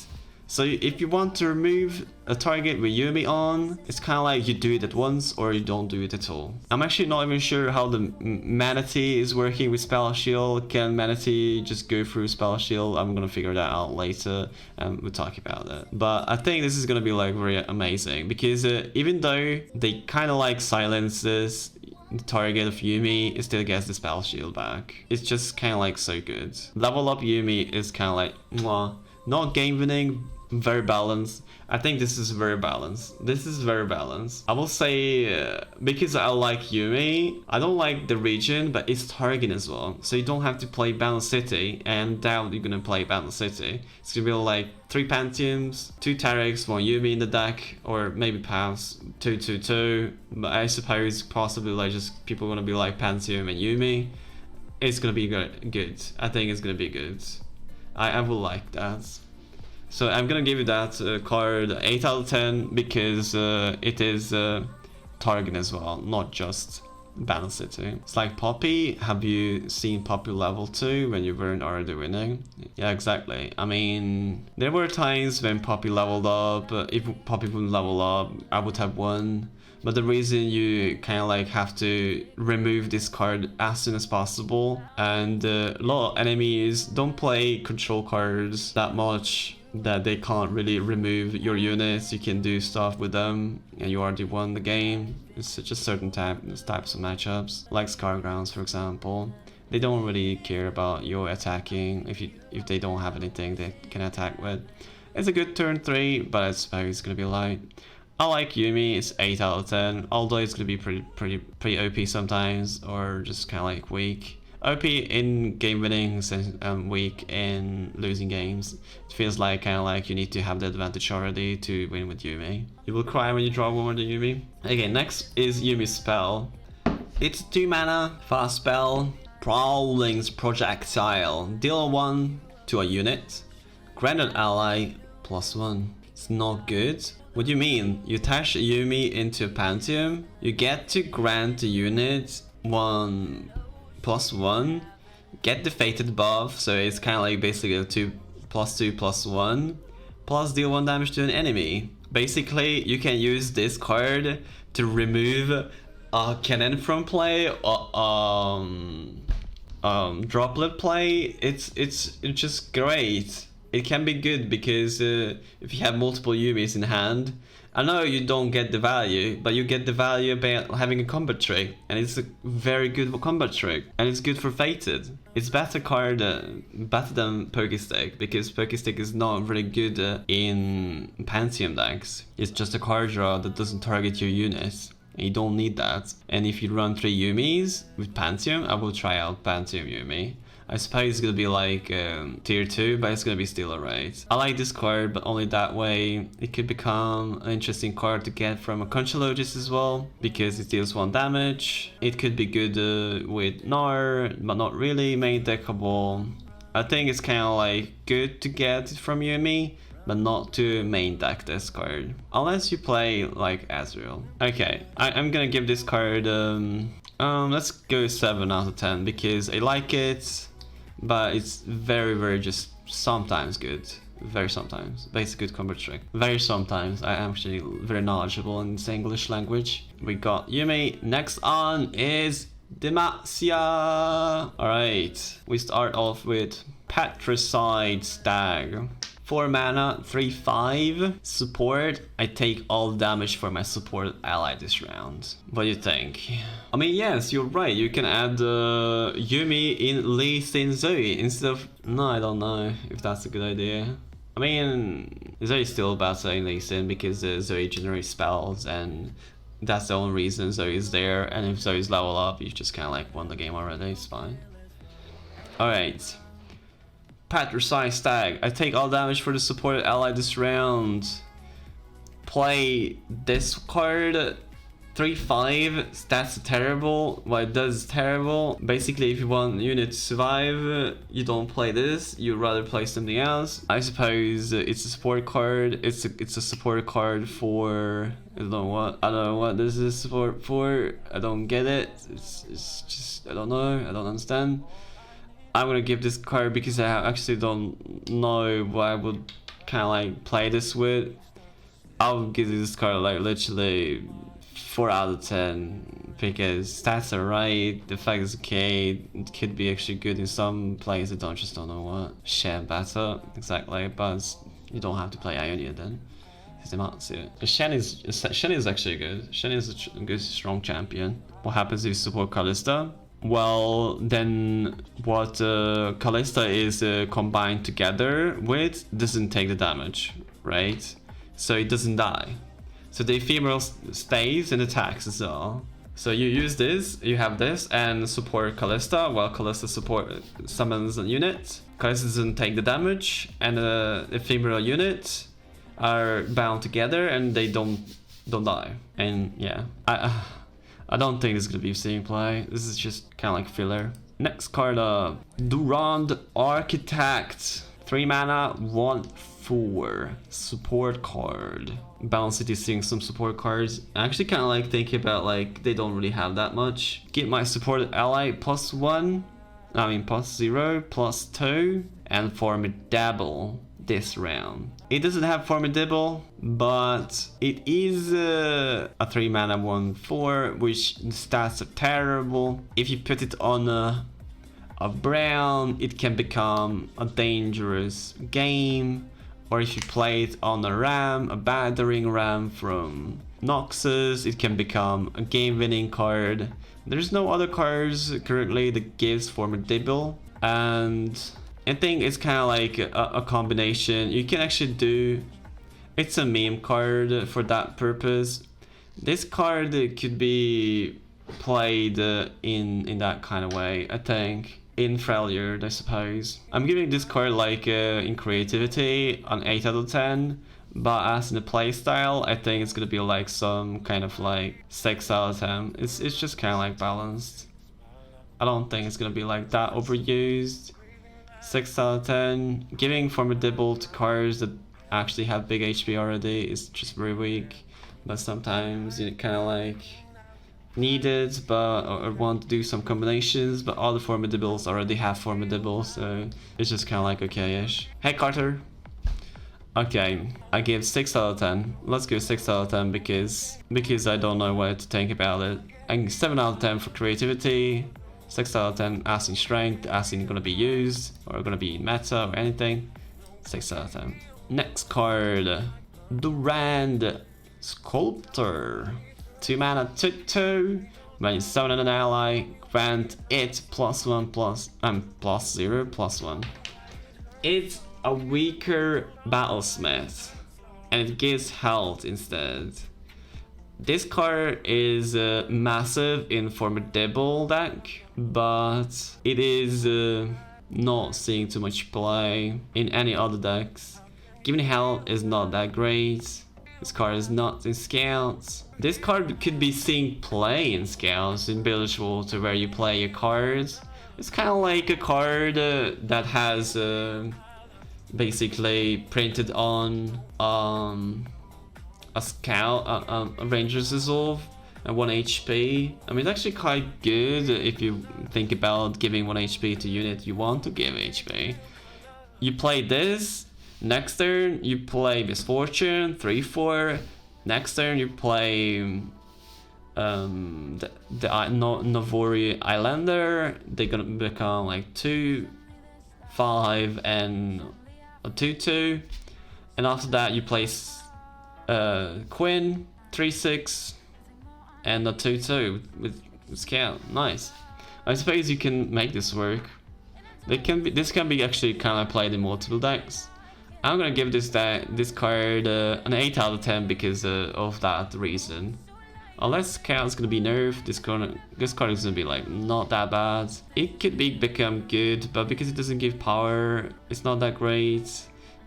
So if you want to remove a target with Yumi on, it's kind of like you do it at once or you don't do it at all. I'm actually not even sure how the Manatee is working with Spell Shield. Can Manatee just go through Spell Shield? I'm gonna figure that out later and we'll talk about it. But I think this is gonna be like very amazing because even though they kind of like silences the target of Yumi, it still gets the spell shield back. It's just kind of like so good. Level up Yumi is kind of like, mwah. Not game winning, very balanced. I think this is very balanced. This is very balanced. I will say, because I like Yumi, I don't like the region, but it's target as well. So you don't have to play Bandle City, and doubt you're gonna play Bandle City. It's gonna be like 3 Pantheons, 2 Tarics, 1 Yumi in the deck, or maybe pass 2/2/2. But I suppose possibly like just people gonna be like Pantheon and Yumi. It's gonna be good. I think it's gonna be good. I will like that. So I'm gonna give you that card 8 out of 10 because it is target as well, not just Bandle City. It's like Poppy. Have you seen Poppy level 2 when you weren't already winning? Yeah, exactly. I mean, there were times when Poppy leveled up. If Poppy wouldn't level up, I would have won. But the reason you kind of like have to remove this card as soon as possible, and a lot of enemies don't play control cards that much that they can't really remove your units. You can do stuff with them and you already won the game. It's just certain types of matchups, like Scargrounds for example. They don't really care about your attacking if they don't have anything they can attack with. It's a good turn 3, but I suppose it's gonna be light. I like Yumi, it's 8 out of 10, although it's gonna be pretty OP sometimes, or just kind of like weak. OP in game winnings and weak in losing games. It feels like kind of like you need to have the advantage already to win with Yumi. You will cry when you draw one more than Yumi. Okay, next is Yumi's spell. It's 2 mana, fast spell, Prowling's Projectile. Deal 1 to a unit, grant an ally +1. It's not good. What do you mean? You attach Yumi into a Pantheon, you get to grant the unit 1/+1, get the fated buff, so it's kind of like basically a 2+2+1, plus deal 1 damage to an enemy. Basically, you can use this card to remove a cannon from play, droplet play. It's just great. it can be good because if you have multiple Yumis in hand, I know you don't get the value, but you get the value about having a combat trick, and it's a very good combat trick, and it's good for Fated. It's better card, better than Pokéstick, because Pokéstick is not really good in Pantheon decks. It's just a card draw that doesn't target your units. You don't need that. And if you run 3 Yumis with Pantheon, I will try out Pantheon Yumi. I suppose it's gonna be like tier 2, but it's gonna be still alright. I like this card, but only that way. It could become an interesting card to get from a Conchalogist as well, because it deals 1 damage. It could be good with Gnar, but not really main deckable. I think it's kind of like good to get it from Yumi, but not to main deck this card. Unless you play like Azrael. Okay, I'm gonna give this card, let's go 7 out of 10, because I like it. But it's very just sometimes good. Very sometimes. But it's a good combat trick. Very sometimes. I am actually very knowledgeable in this English language. We got Yumi. Next on is Demacia. Alright. We start off with Petrocyte Stag. 4 mana, 3/5. Support. I take all damage for my support ally this round. What do you think? I mean, yes, you're right. You can add Yumi in Lee Sin Zoe instead of... No, I don't know if that's a good idea. I mean, Zoe's still better in Lee Sin because Zoe generates spells, and that's the only reason Zoe is there. And if Zoe's level up, you just kind of like won the game already. It's fine. Alright. Petrocyte Stag. I take all damage for the supported ally this round. Play this card. 3/5. That's terrible. What it does is terrible. Basically, if you want unit to survive, you don't play this. You'd rather play something else. I suppose it's a support card. It's a support card for... I don't know what this is support for. I don't get it. It's just... I don't know. I don't understand. I'm gonna give this card because I actually don't know what I would kind of like play this with. I'll give this card like literally 4 out of 10 because stats are right, the fact is okay, it could be actually good in some plays. I just don't know what. Shen better, exactly, but you don't have to play Ionia then. Shen is actually good. Shen is a good strong champion. What happens if you support Kalista? Well, then what Kalista is combined together with doesn't take the damage, right? So it doesn't die. So the ephemeral stays and attacks as well. So you use this, you have this, and support Kalista, while Kalista summons a unit. Kalista doesn't take the damage, and the ephemeral unit are bound together and they don't die. And yeah, I don't think this is gonna be seeing play. This is just kind of like filler. Next card, Durand Architect. 3 mana, 1/4. Support card. Balance City seeing some support cards. I actually kind of like thinking about like they don't really have that much. Get my supported ally +1. I mean +0, +2, and Formidable this round. It doesn't have Formidable, but it is a 3 mana 1/4, which the stats are terrible. If you put it on a brown, it can become a dangerous game. Or if you play it on a ram, a battering ram from Noxus, it can become a game-winning card. There's no other cards currently that gives Formidable, and I think it's kind of like a combination. You can actually do... It's a meme card for that purpose. This card could be played in that kind of way, I think. In Freljord, I suppose. I'm giving this card like in creativity an 8 out of 10, but as in the playstyle, I think it's gonna be like some kind of like 6 out of 10. It's just kind of like balanced. I don't think it's gonna be like that overused. 6 out of 10. Giving Formidable to cards that actually have big HP already is just very weak, but sometimes you kind of like need it, but or want to do some combinations, but all the Formidables already have Formidable, so it's just kind of like okay-ish. Hey Carter. Okay, I give 6 out of 10. Let's go 6 out of 10 because I don't know what to think about it. And 7 out of 10 for creativity. 6 out of 10 as in strength, as in gonna be used or gonna be meta or anything. 6 out of 10. Next card, Durand Sculptor. 2 mana, 2/2. When you summon an ally, grant it +1/+0/+1. It's a weaker battlesmith, and it gives health instead. This card is massive in Formidable deck, but it is not seeing too much play in any other decks. Giving health is not that great. This card is not in Scouts. This card could be seeing play in Scouts, in Village Water, where you play a card. It's kind of like a card that has basically printed on a Scout, a Ranger's Resolve, and 1 HP. I mean, it's actually quite good if you think about giving 1 HP to unit you want to give HP. You play this. Next turn, you play Misfortune, 3/4. Next turn, you play the Novori Islander. They're gonna become like 2/5 and a 2/2. And after that, you play Quinn, 3/6, and a 2/2 with Scout. Nice. I suppose you can make this work. This can be actually kind of played in multiple decks. I'm gonna give this card an 8 out of 10 because of that reason. Unless Scout's gonna be nerfed, this card is gonna be like not that bad. It could become good, but because it doesn't give power, it's not that great.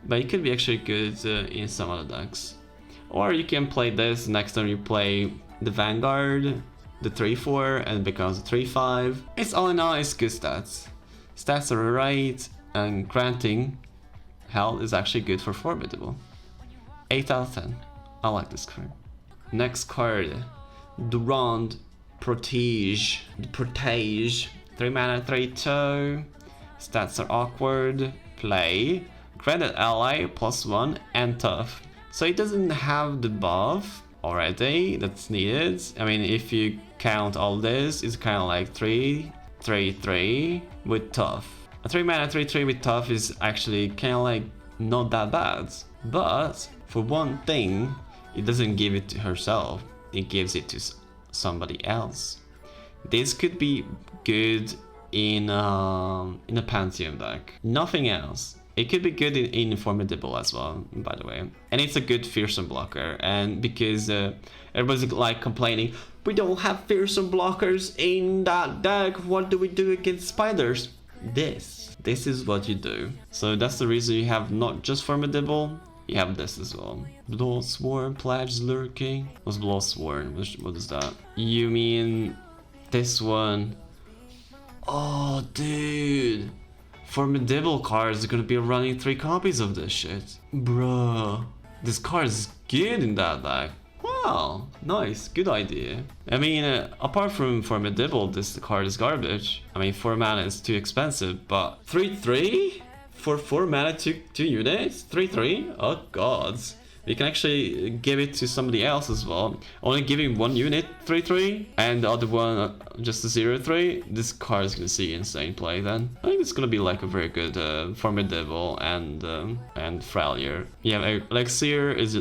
But it could be actually good in some other decks. Or you can play this next time you play the Vanguard, the 3/4, and it becomes a 3/5. It's all in all, it's good stats. Stats are right, and granting health is actually good for Formidable. 8 out of 10. I like this card. Next card, Durand Protege. 3 mana, 3/2. Stats are awkward. Play. Granted ally, +1 and tough. So it doesn't have the buff already that's needed. I mean, if you count all this, it's kind of like 3/3 with tough. A 3 mana 3/3 with tough is actually kind of like not that bad. But for one thing, it doesn't give it to herself. It gives it to somebody else. This could be good in a Pantheon deck. Nothing else. It could be good in Formidable as well, by the way. And it's a good fearsome blocker. And because everybody's like complaining, we don't have fearsome blockers in that deck. What do we do against spiders? This is what you do. So that's the reason you have not just Formidable, you have this as well. Bloodsworn, Pledge lurking. What's Bloodsworn? What is that? You mean this one? Oh, dude. Formidable cards are gonna be running 3 copies of this shit. Bruh. This card is good in that deck. Wow, nice, good idea. I mean, apart from Formidable, this card is garbage. I mean, 4 mana is too expensive, but 3/3? For 4 mana, 2 units? 3/3? Oh god. You can actually give it to somebody else as well. Only giving 1 unit 3/3 and the other one just a 0/3. This card is gonna see insane play then. I think it's gonna be like a very good Formidable and Freljord. Yeah, Elixir is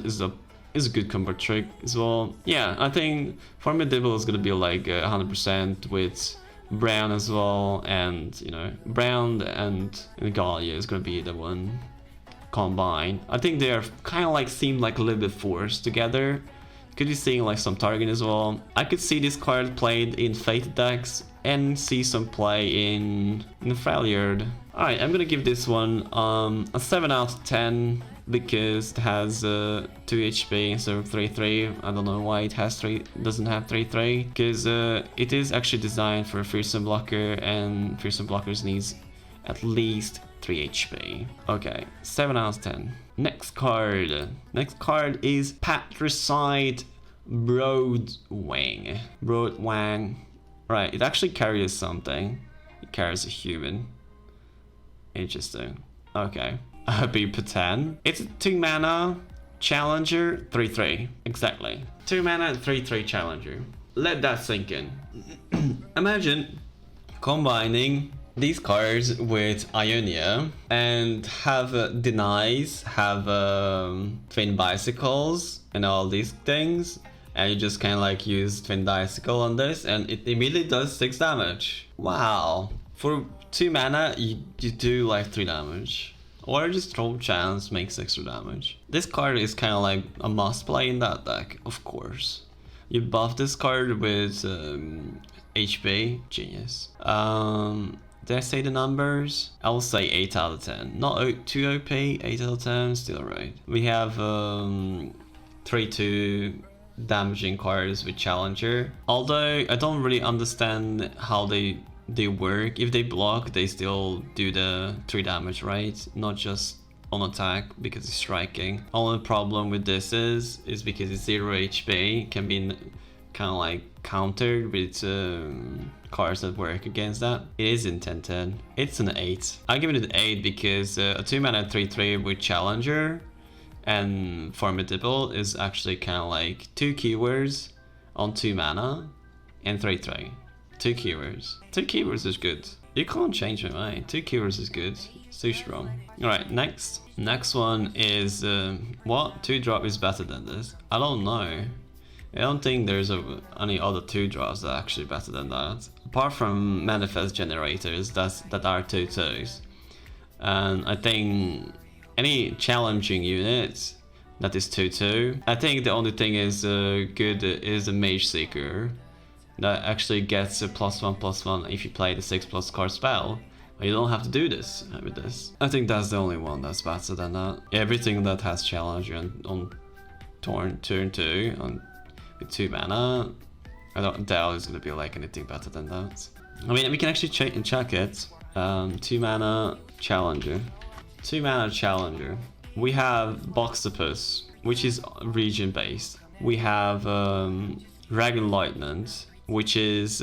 a good combo trick as well. Yeah, I think Formidable is gonna be like 100% with Brown as well, and you know, Brown and Gallio is gonna be the one combined. I think they are kind of like seem like a little bit forced together. Could be seeing like some target as well. I could see this card played in Fate decks and see some play in the Freljord. Alright, I'm gonna give this one a 7 out of 10 because it has 2 HP instead of 3/3. I don't know why it doesn't have 3/3 because it is actually designed for a fearsome blocker, and fearsome blockers needs at least 3 HP. Okay, 7 out of 10. Next card. Next card is Petrocyte Broadwing. Right, it actually carries something. It carries a human. Interesting. Okay. Beeper 10. It's a 2 mana challenger 3/3. Exactly. 2 mana 3/3 challenger. Let that sink in. Imagine combining these cards with Ionia and have denies, have twin bicycles and all these things, and you just kind of like use twin bicycle on this and it immediately does 6 damage. Wow. For 2 mana you do like 3 damage. Or just throw chance makes extra damage. This card is kind of like a must play in that deck, of course. You buff this card with HP, genius. Did I say the numbers? I will say 8 out of 10. Not too OP, 8 out of 10, still right. We have 3-2 damaging cards with Challenger. Although I don't really understand how they work. If they block, they still do the 3 damage, right? Not just on attack because it's striking. Only problem with this is because it's 0 HP, can be kind of like countered with cards that work against that. It is intended. It's an 8. I give it an 8 because a 2 mana 3-3 with Challenger and Formidable is actually kind of like 2 keywords on 2 mana and 3-3. 2 keywords. 2 keywords is good. You can't change my mind. 2 keywords is good. So strong. Alright, next. Next one is what? 2-drop is better than this? I don't know. I don't think there's any other 2-drops that are actually better than that. Apart from manifest generators that are 2/2s. And I think any challenging unit that is 2/2. I think the only thing is good is a Mage Seeker. That actually gets a +1/+1 if you play the 6+ card spell. You don't have to do this with this. I think that's the only one that's better than that. Everything that has challenge on turn 2 with 2 mana, I don't doubt it's gonna be like anything better than that. I mean, we can actually check it. 2 mana Challenger. 2 mana Challenger. We have Boxtopus, which is region based. We have Dragon Lieutenant, which is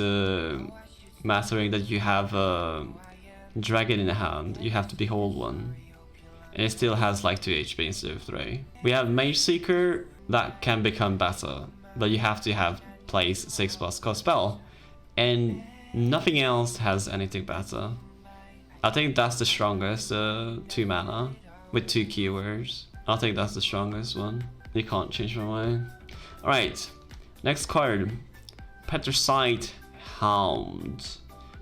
mattering that you have a dragon in the hand. You have to behold one. And it still has like 2 HP instead of 3. We have Mage Seeker that can become better, but you have to have place 6+ cost spell. And nothing else has anything better. I think that's the strongest 2 mana with 2 keywords. I think that's the strongest one. You can't change my mind. Alright, next card. Petrocyte Hound.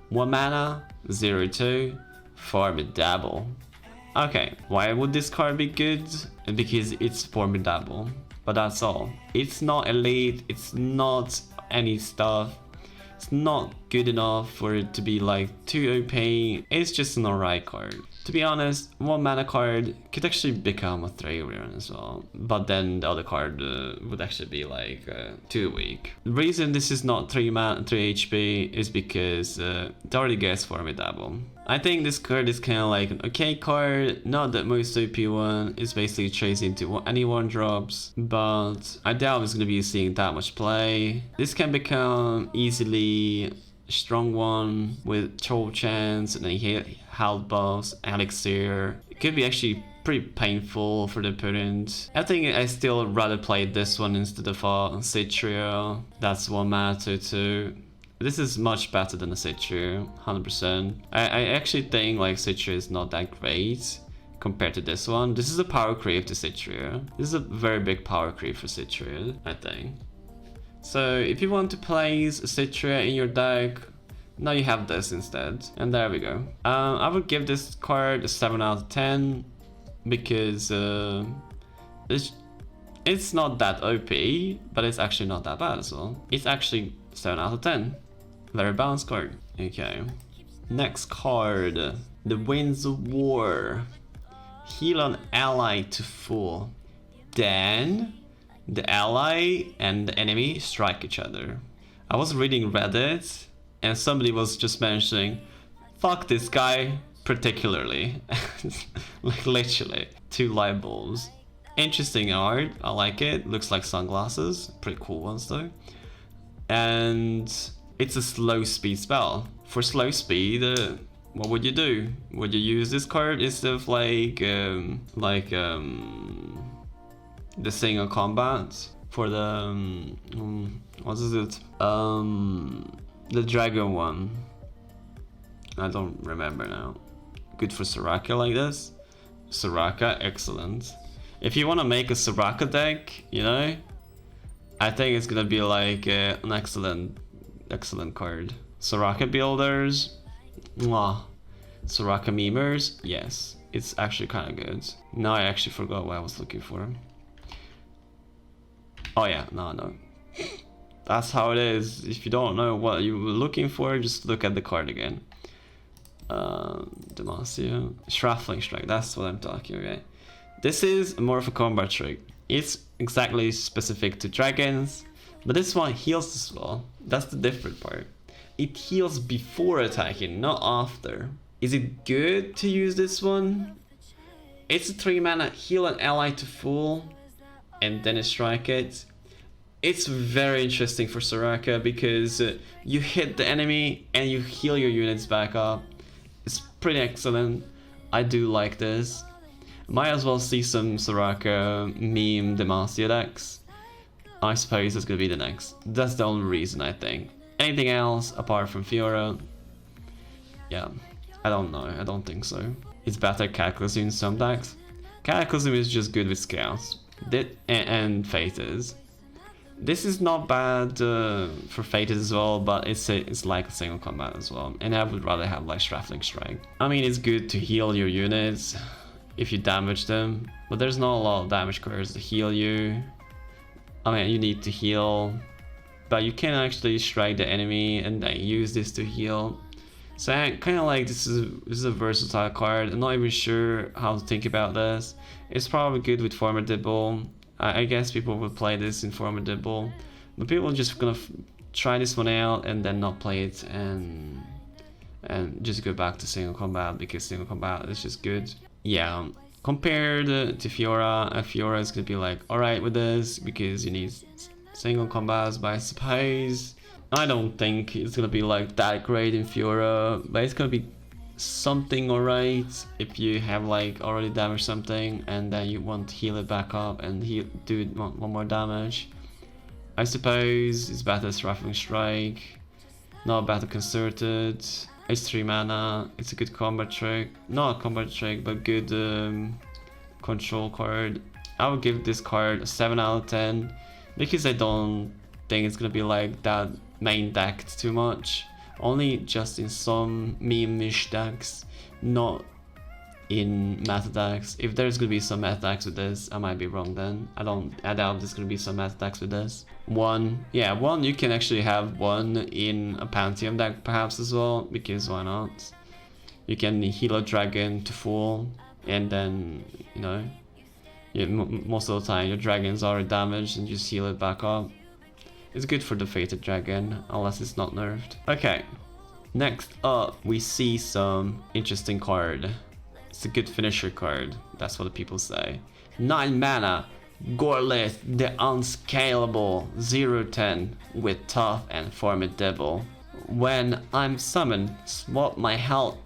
1 mana, 0/2, Formidable. Okay, why would this card be good? Because it's Formidable, but that's all. It's not elite, it's not any stuff. It's not good enough for it to be like too OP. It's just an alright card. To be honest, 1 mana card could actually become a 3 rune as well. But then the other card would actually be like too weak. The reason this is not 3 HP is because it already gets Formidable. I think this card is kind of like an okay card, not the most OP one. It's basically chasing to any 1-drops, but I doubt it's going to be seeing that much play. This can become easily a strong one with Troll Chance and then Health buffs, Elixir. It could be actually pretty painful for the opponent. I think I still rather play this one instead of Citria. That's 1 mana 2/2. This is much better than a Citria, 100%. I actually think like Citria is not that great compared to this one. This is a power creep to Citria. This is a very big power creep for Citria, I think. So if you want to place Citria in your deck, now you have this instead. And there we go. I would give this card a 7 out of 10 because it's not that OP, but it's actually not that bad as well. It's actually 7 out of 10. Very balanced card. Okay. Next card. The Winds of War. Heal an ally to full. Then the ally and the enemy strike each other. I was reading Reddit and somebody was just mentioning, fuck this guy particularly. Like literally. 2 light bulbs. Interesting art. I like it. Looks like sunglasses. Pretty cool ones though. And it's a slow speed spell. For slow speed, what would you do? Would you use this card instead of like the single combat for the what is it? The dragon one. I don't remember now. Good for Soraka like this. Soraka, excellent. If you want to make a Soraka deck, you know, I think it's gonna be like an excellent card. Soraka builders, mwah. Soraka memers, yes, it's actually kind of good. Now I actually forgot what I was looking for. Oh yeah, no. That's how it is. If you don't know what you were looking for, just look at the card again. Demacia, Shuffling Strike, that's what I'm talking about. This is more of a combat trick. It's exactly specific to dragons, but this one heals as well. That's the different part. It heals before attacking, not after. Is it good to use this one? It's a 3 mana, heal an ally to full, and then strike it. It's very interesting for Soraka because you hit the enemy and you heal your units back up. It's pretty excellent. I do like this. Might as well see some Soraka meme Demacia decks. I suppose that's gonna be the next. That's the only reason, I think. Anything else apart from Fiora? Yeah, I don't know. I don't think so. It's better Cataclysm in some decks. Cataclysm is just good with Scouts and Fates. This is not bad for Fates as well, but it's like a single combat as well. And I would rather have like Shuffling Strike. I mean, it's good to heal your units if you damage them, but there's not a lot of damage cards to heal you. I mean, you need to heal, but you can actually strike the enemy and then use this to heal. So I kind of like this is a versatile card. I'm not even sure how to think about this. It's probably good with Formidable. I guess people will play this in Formidable, but people are just gonna try this one out and then not play it and just go back to single combat because single combat is just good. Yeah, compared to Fiora, Fiora is gonna be like alright with this because you need single combats, but I suppose I don't think it's gonna be like that great in Fiora, but it's gonna be something alright if you have like already damaged something and then you want to heal it back up and do one more damage. I suppose it's better Shuffling Strike, not better Concerted. It's 3 mana, it's a good combat trick, not a combat trick but good control card. I would give this card a 7 out of 10 because I don't think it's gonna be like that main decked too much. Only just in some meme-ish decks, not in meta decks. If there's gonna be some meta decks with this, I might be wrong then. I doubt there's gonna be some meta decks with this. One, you can actually have one in a Pantheon deck perhaps as well, because why not? You can heal a dragon to full, and then, you know, most of the time your dragon's already damaged and just heal it back up. It's good for the Fated Dragon, unless it's not nerfed. Okay, next up we see some interesting card. It's a good finisher card, that's what the people say. 9 mana, Gorlith the Unscalable, 0/10 with Tough and Formidable. When I'm summoned, swap my health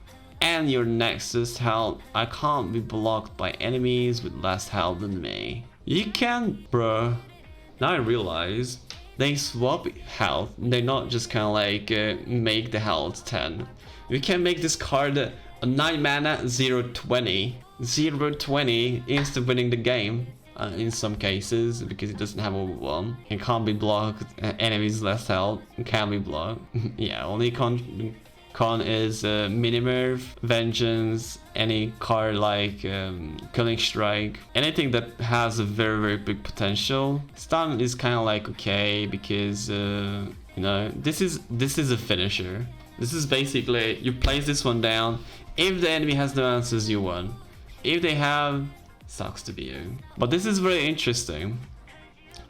and your Nexus health. I can't be blocked by enemies with less health than me. You can, bruh. Now I realize they swap health, they're not just kind of like make the health 10. You can make this card a 9 mana 0/20. 0/20 instead winning the game in some cases because it doesn't have overwhelm. It can't be blocked, enemies less health, it can't be blocked. Yeah, only con is Minimurph, Vengeance, any card like Killing Strike, anything that has a very big potential. Stun is kind of like okay because you know, this is a finisher. This is basically you place this one down. If the enemy has no answers, you won. If they have, sucks to be you. But this is very interesting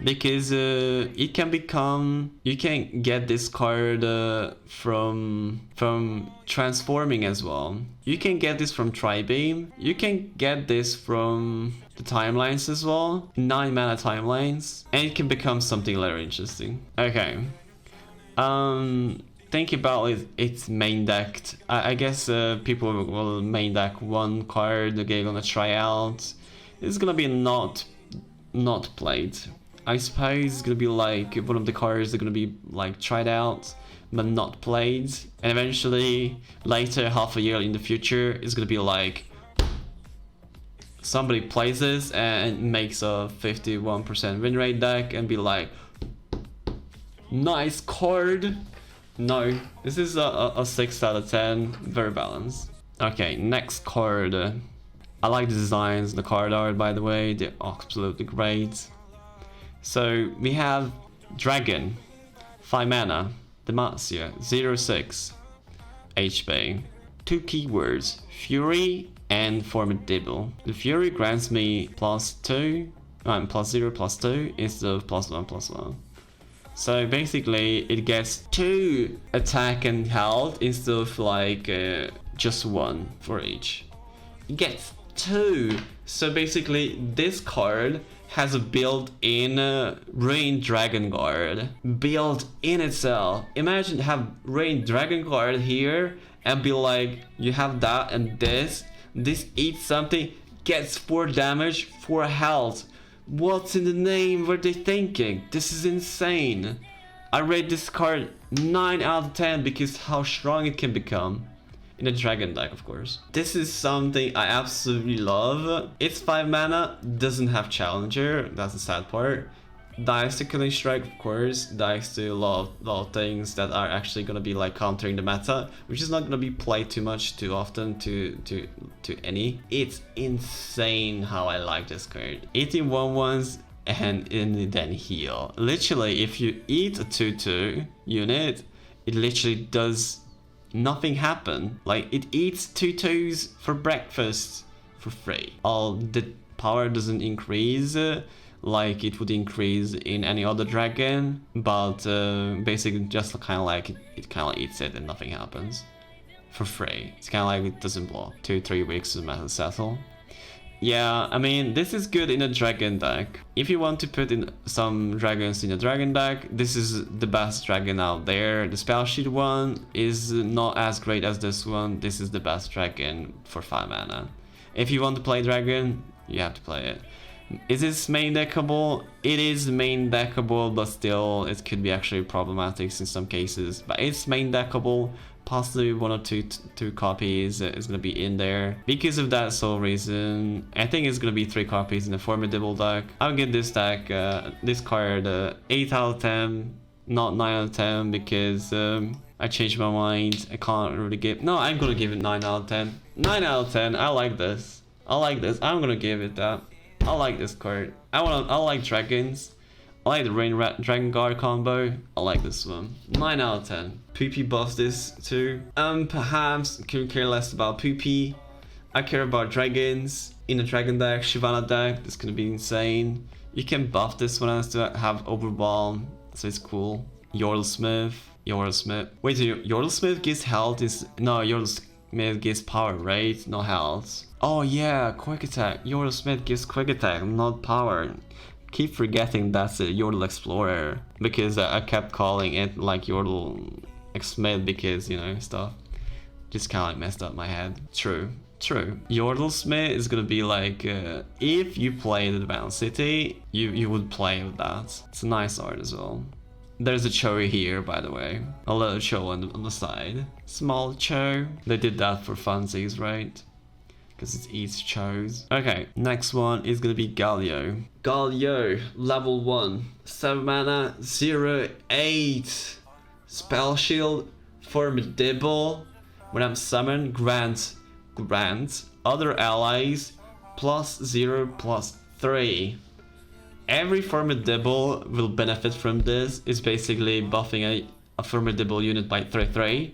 because it can become, you can get this card from transforming as well. You can get this from Tri-Beam. You can get this from the timelines as well, 9 mana timelines, and it can become something very interesting. Okay, think about it's main decked. I guess people will main deck one card they're gonna try out. It's gonna be not played. I suppose it's gonna be like one of the cards that are gonna be like tried out, but not played. And eventually, later, half a year in the future, it's gonna be like somebody plays this and makes a 51% win rate deck and be like, nice card. No, this is a 6 out of 10, very balanced. Okay, next card. I like the designs, the card art, by the way, they're absolutely great. So we have Dragon, 5 mana, Demacia, 0/6 HP. 2 keywords, Fury and Formidable. The Fury grants me +2, +0/+2 instead of +1/+1. So basically it gets 2 attack and health instead of like just 1 for each. It gets 2. So basically this card has a built-in Rain Dragon Guard built in itself. Imagine have Rain Dragon Guard here and be like, you have that and this eats something, gets 4 damage, 4 health. What's in the name were they thinking? This is insane. I rate this card 9 out of 10 because how strong it can become. In a dragon deck, of course. This is something I absolutely love. It's 5 mana, doesn't have challenger, that's the sad part. Dies to Killing Strike, of course, dies to a lot of things that are actually gonna be like countering the meta, which is not gonna be played too much, too often, to any. It's insane how I like this card. 18 1/1s and then heal. Literally, if you eat a 2/2 unit, it literally does nothing happen. Like, it eats 2/2s for breakfast for free. All the power doesn't increase like it would increase in any other dragon, but basically just kind of like it kind of eats it and nothing happens for free. It's kind of like it doesn't block. 2-3 weeks to matter settle. Yeah, I mean, this is good in a dragon deck. If you want to put in some dragons in a dragon deck, this is the best dragon out there. The spell sheet one is not as great as this one. This is the best dragon for 5 mana. If you want to play dragon, you have to play it. Is this main deckable? It is main deckable, but still it could be actually problematic in some cases. But it's main deckable. Possibly 1 or 2 copies is gonna be in there. Because of that sole reason, I think it's gonna be 3 copies in the Formidable deck. I'll give this deck, this card 8 out of 10, not 9 out of 10, because I changed my mind. I can't really give. No, I'm gonna give it 9 out of 10. 9 out of 10. I like this. I like this. I'm gonna give it that. I like this card. I like dragons. I like the Rain Dragon Guard combo. I like this one. 9 out of 10. Poopy buffs this too. Perhaps could care less about Poopy. I care about dragons. In a dragon deck, Shyvana deck, this is gonna be insane. You can buff this one as to have Overwhelm, so it's cool. Yordle Smith. Wait, so Yordle Smith gives health no, Yordle Smith gives power, right? No health. Oh yeah, quick attack. Yordle Smith gives quick attack, not power. Keep forgetting that's a Yordle Explorer because I kept calling it like Yordle Smith because, you know, stuff just kind of like messed up my head. True. Yordle Smith is gonna be like if you play the Bound City, you would play with that. It's a nice art as well. There's a Cho here, by the way. A little Cho on the side. Small Cho. They did that for funsies, right? Because it eats Chos. Okay, next one is gonna be Gallio. Gallio, level 1. 7 mana, 0/8. Spell shield, Formidable. When I'm summoned, grant other allies +0/+3. Every Formidable will benefit from this. It's basically buffing a Formidable unit by 3/3.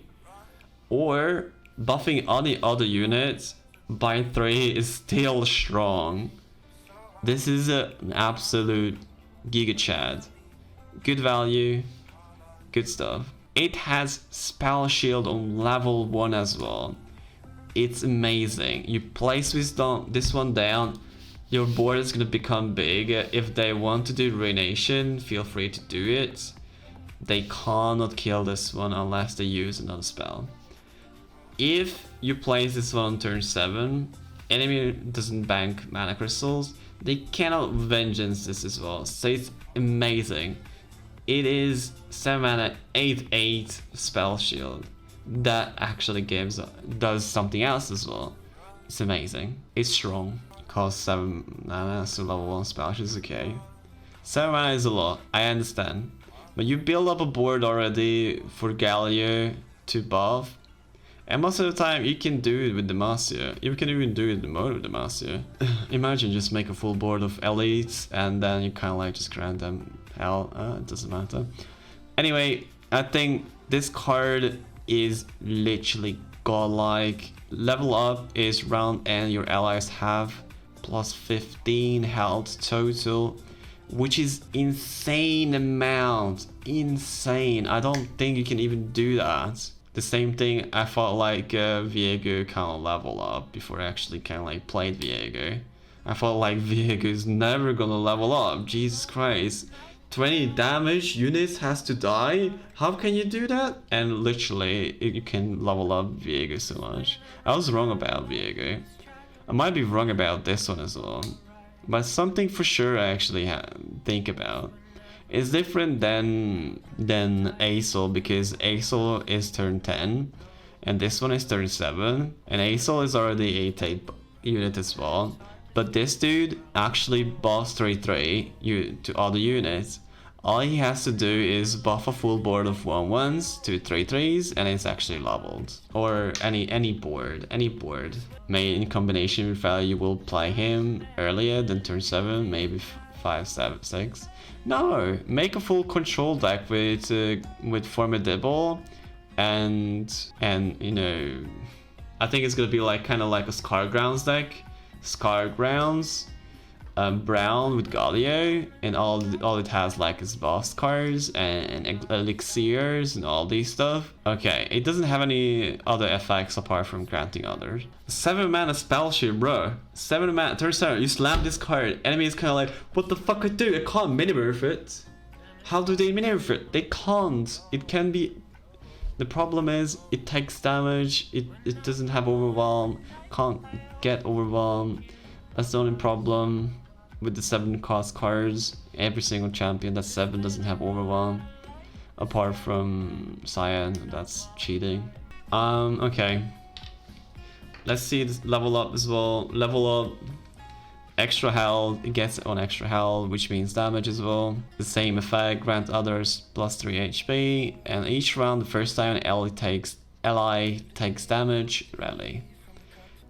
Or buffing any other units by 3 is still strong. This is an absolute Giga Chad. Good value, good stuff. It has spell shield on level 1 as well. It's amazing. You place this one down, your board is gonna become big. If they want to do Ruination, feel free to do it. They cannot kill this one unless they use another spell. If you place this one on turn 7, enemy doesn't bank mana crystals, they cannot vengeance this as well. So it's amazing. It is 7 mana 8/8 spell shield that actually does something else as well. It's amazing. It's strong. Costs 7 mana, so level 1 spell shield is okay. 7 mana is a lot, I understand. But you build up a board already for Gallio to buff. And most of the time you can do it with Demacia. You can even do it in the mode with Demacia. Imagine just make a full board of elites and then you kind of like just grant them hell. It doesn't matter. Anyway, I think this card is literally godlike. Level up is round end your allies have plus 15 health total, which is insane amount. Insane. I don't think you can even do that. The same thing, I felt like Viego kind of level up before I actually kind of like played Viego. I felt like Viego is never gonna level up. Jesus Christ. 20 damage units has to die? How can you do that? And literally, you can level up Viego so much. I was wrong about Viego. I might be wrong about this one as well. But something for sure I actually think about. It's different than Acel, because Acel is turn 10 and this one is turn 7 and Acel is already 8/8 unit as well, but this dude actually buffs 3/3 to other units. All he has to do is buff a full board of 1/1s to 3/3s and it's actually leveled. Or any board. Maybe in combination with value you will play him earlier than turn 7, maybe 5, 7, 6. No, make a full control deck with Formidable and you know, I think it's gonna be like kind of like a Scar Grounds deck. Scar Grounds, brown with Gallio, and all it has like is boss cards and elixirs and all these stuff. Okay, it doesn't have any other effects apart from granting others. 7 mana spell shield, bro. 7 mana, turn 7, you slam this card, enemy is kind of like, what the fuck I do? I can't mini-nerf it. How do they mini-nerf it? They can't. It can be... The problem is, it takes damage, it doesn't have overwhelm, can't get overwhelm. That's the only problem with the 7 cost cards. Every single champion that's 7 doesn't have overwhelm. Apart from Cyan, that's cheating. Okay. Let's see this level up as well. Level up, extra health, it gets on extra health, which means damage as well. The same effect, grant others plus 3 HP, and each round the first time an ally takes damage, rally.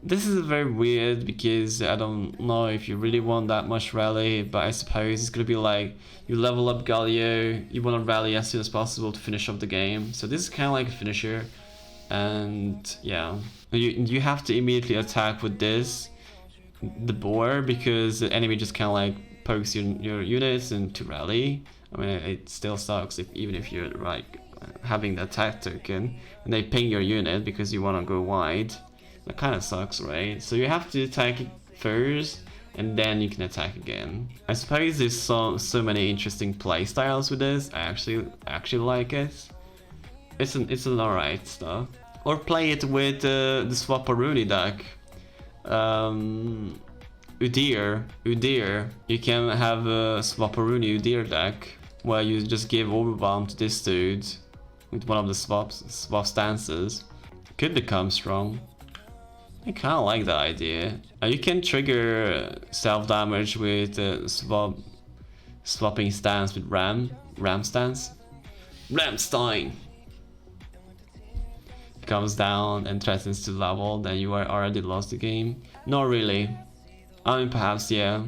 This is very weird because I don't know if you really want that much rally, but I suppose it's gonna be like you level up Gallio, you want to rally as soon as possible to finish up the game. So this is kind of like a finisher, and yeah, you have to immediately attack with the boar, because the enemy just kind of like pokes your units into rally. I mean, it still sucks even if you're like having the attack token and they ping your unit because you want to go wide. That kind of sucks, right? So you have to attack it first and then you can attack again. I suppose there's so many interesting play styles with this. I actually like it. It's an alright stuff. Or play it with the Swaparuni deck. Udyr. You can have a Swaparuni Udyr deck where you just give overwhelm to this dude with one of the swap stances. Could become strong. I kind of like that idea. You can trigger self damage with swapping stance with Ram stance. Ramstein comes down and threatens to level, then you are already lost the game. Not really. I mean, perhaps yeah.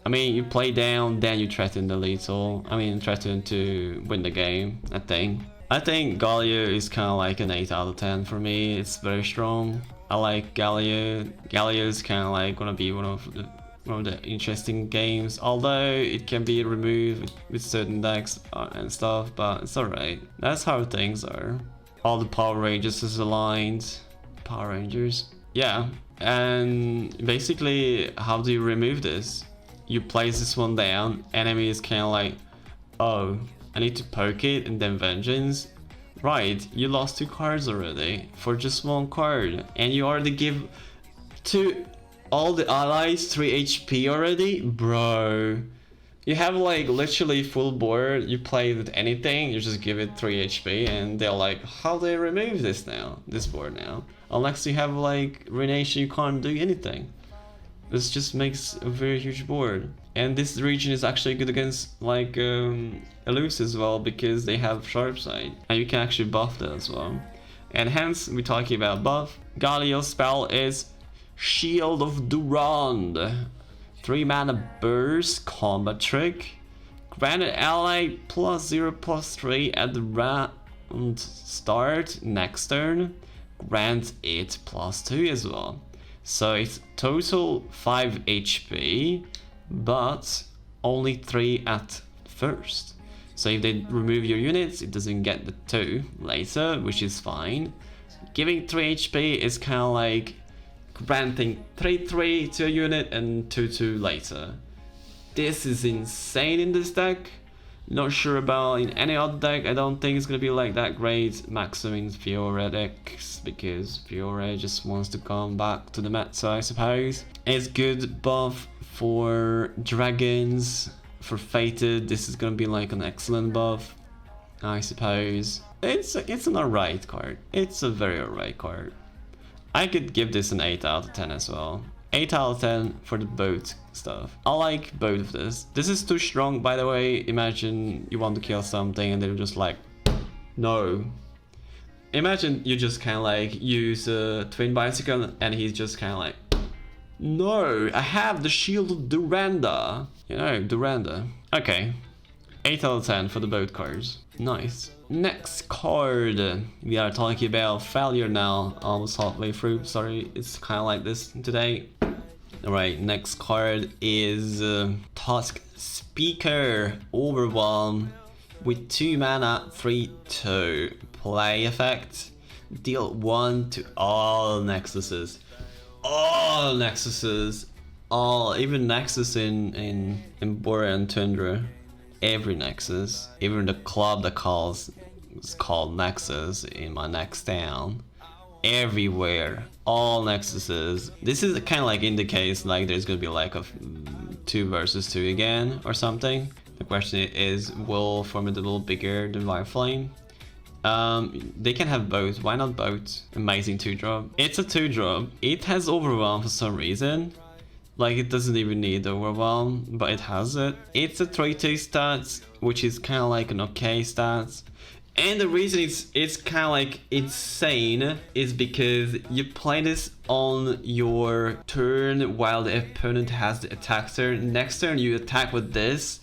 I mean, you play down, then you threaten the lethal. I mean, threaten to win the game, I think. I think Gallio is kind of like an 8 out of 10 for me. It's very strong. I like Gallio. Gallio is kind of like gonna be one of the interesting games, although it can be removed with certain decks and stuff, but it's alright. That's how things are. All the Power Rangers is aligned. Power Rangers. Yeah, and basically, how do you remove this? You place this one down, enemy is kind of like, oh, I need to poke it and then vengeance. Right, you lost 2 cards already for just 1 card, and you already give to all the allies 3 HP already? Bro, You have like literally full board, you play with anything, you just give it 3 HP and they're like, how do they remove this now? This board now. Unless you have like Ruination, you can't do anything. This just makes a very huge board. And this region is actually good against like Eluse as well, because they have Sharp Sight. And you can actually buff that as well. And hence, we're talking about buff. Gallio's spell is Shield of Durand. 3 mana burst combat trick. Granted ally +0/+3 at the round start next turn. Grant it +2 as well. So it's total 5 HP, but only 3 at first. So if they remove your units, it doesn't get the 2 later, which is fine. Giving 3 HP is kind of like granting 3/3 to a unit and 2/2 later. This is insane in this deck. Not sure about in any other deck. I don't think it's gonna be like that great. Maximum in Fiora decks, because Fiora just wants to come back to the meta, I suppose. It's good buff for dragons, for Fated. This is gonna be like an excellent buff, I suppose. It's an alright card. It's a very alright card. I could give this an 8 out of 10 as well. 8 out of 10 for the boat stuff. I like both of this. This is too strong, by the way. Imagine you want to kill something and they're just like, no. Imagine you just kind of like use a twin bicycle and he's just kind of like, no, I have the Shield of Duranda. You know, Duranda. Okay, 8 out of 10 for the boat cards. Nice. Next card, we are talking about Freljord now. Almost halfway through, sorry, it's kind of like this today. Alright, next card is Tusk Speaker Overwhelm with 2 mana, 3/2. Play effect. Deal 1 to all Nexuses. All Nexuses. All, even Nexus in Boreal and Tundra. Every Nexus, even the club that is called Nexus in my next town, everywhere, all Nexuses. This is kind of like indicates like there's gonna be like a 2 versus 2 again or something. The question is, will Formidable bigger than Wireflame? They can have both. Why not both? Amazing 2-drop. It's a 2-drop. It has Overwhelm for some reason. Like, it doesn't even need Overwhelm, but it has it. It's a 3/2 stats, which is kind of like an okay stats. And the reason it's kind of like insane is because you play this on your turn while the opponent has the attack turn. Next turn you attack with this,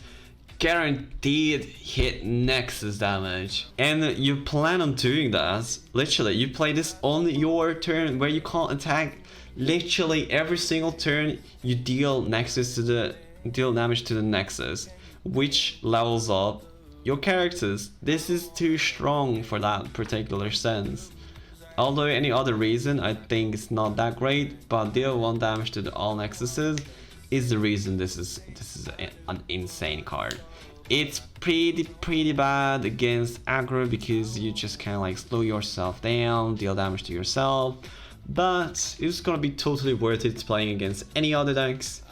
guaranteed hit Nexus damage. And you plan on doing that. Literally, you play this on your turn where you can't attack. Literally every single turn you deal damage to the Nexus, which levels up your characters. This is too strong for that particular sense. Although any other reason I think it's not that great, but deal 1 damage to the all Nexuses is the reason this is an insane card. It's pretty bad against aggro because you just kind of like slow yourself down, deal damage to yourself. But it's gonna be totally worth it playing against any other decks,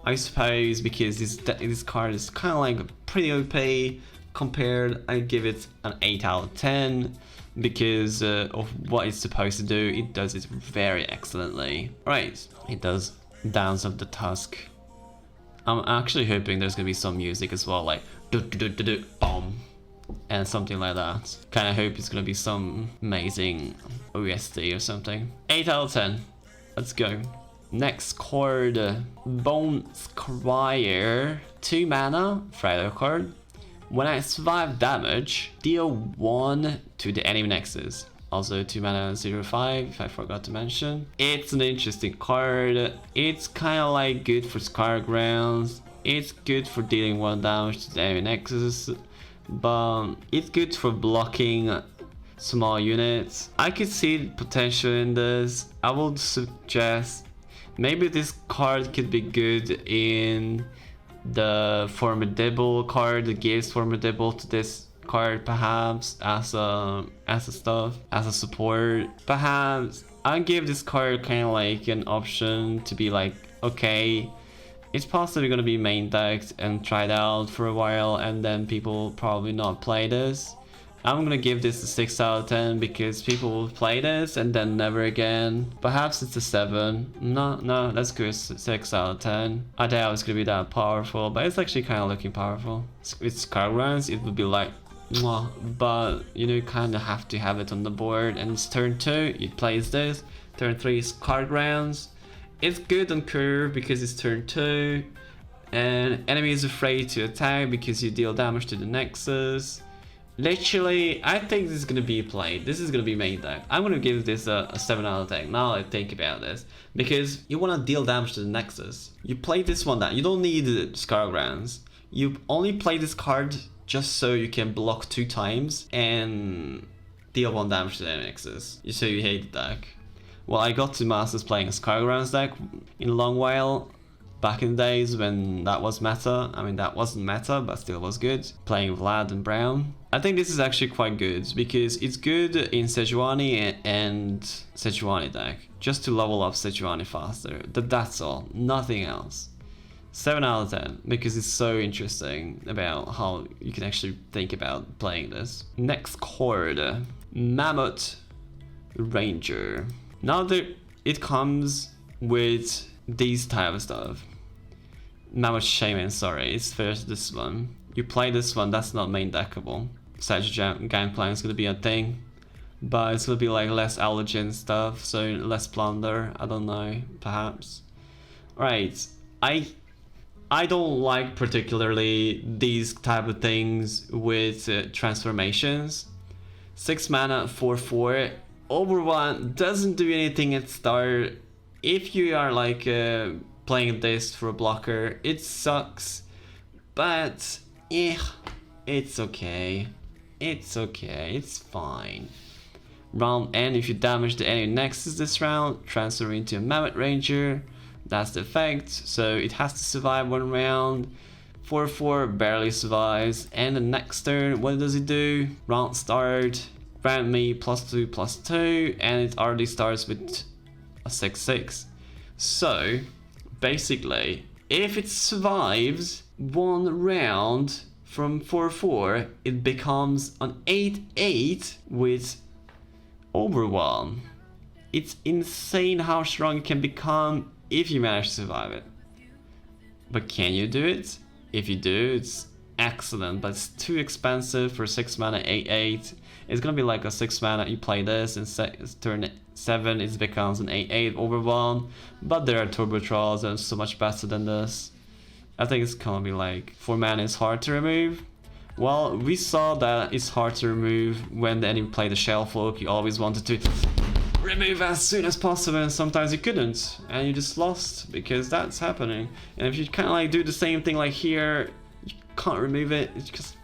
I suppose, because this card is kind of like pretty OP compared. I give it an 8 out of 10 because of what it's supposed to do. It does it very excellently. Right, it does Dance of the Tusk. I'm actually hoping there's gonna be some music as well, like do do do do boom, and something like that. Kind of hope it's gonna be some amazing OST or something. 8 out of 10. Let's go. Next card, Bone Squire. 2 mana, Freljord card. When I survive damage, deal 1 to the enemy Nexus. Also 2 mana 0/5, if I forgot to mention. It's an interesting card. It's kind of like good for Squire grounds. It's good for dealing 1 damage to the enemy Nexus. But it's good for blocking small units. I could see potential in this. I would suggest maybe this card could be good in the Formidable card that gives Formidable to this card, perhaps as a support. Perhaps I give this card kind of like an option to be like, okay, It's possibly gonna be main decked and tried out for a while, and then people probably not play this. I'm gonna give this a 6 out of 10 because people will play this and then never again. Perhaps it's a 7. No, let's go 6 out of 10. I doubt it's gonna be that powerful, but it's actually kind of looking powerful. With card runs, it would be like, mwah, but you know, kind of have to have it on the board. And it's turn 2, it plays this. Turn 3 is card rounds. It's good on curve because it's turn 2. And enemy is afraid to attack because you deal damage to the Nexus. Literally, I think this is gonna be played. This is gonna be main deck. I'm gonna give this a 7 out of 10. Now I think about this, because you wanna deal damage to the Nexus. You play this one down. You don't need Scargrams. You only play this card just so you can block 2 times and deal 1 damage to the Nexus. So you hate the deck. Well, I got to masters playing a Scargrams deck in a long while. Back in the days when that was meta. I mean, that wasn't meta, but still was good. Playing Vlad and Brown. I think this is actually quite good because it's good in Sejuani and Sejuani deck. Just to level up Sejuani faster. That's all. Nothing else. 7 out of 10 because it's so interesting about how you can actually think about playing this. Next card. Mammoth Ranger. Now it comes with these type of stuff. Mammoth Shaymin, sorry, it's first this one. You play this one, that's not main deckable. Gangplank is gonna be a thing, but it's gonna be like less allergen stuff, so less plunder. I don't know, perhaps. Right, I don't like particularly these type of things with transformations. 6 mana, 4/4. Over 1 doesn't do anything at start. If you are like playing this for a blocker, it sucks, but it's okay. It's okay, it's fine. Round end, if you damage the enemy Nexus this round, transfer into a Mammoth Ranger. That's the effect, so it has to survive 1 round. 4/4 barely survives, and the next turn, what does it do? Round start, grant me +2/+2, and it already starts with a 6/6. So basically, if it survives 1 round from 4/4, it becomes an 8/8 with over 1. It's insane how strong it can become if you manage to survive it. But can you do it? If you do, it's excellent, but it's too expensive for 6 mana 8/8. It's gonna be like a 6 mana, you play this, and turn 7 it becomes an 8/8 over 1. But there are Turbo Trolls that are so much better than this. I think it's gonna be like 4 mana is hard to remove. Well, we saw that it's hard to remove when the enemy played the Shellfolk. You always wanted to remove as soon as possible, and sometimes you couldn't, and you just lost because that's happening. And if you kind of like do the same thing like here, you can't remove it. It's just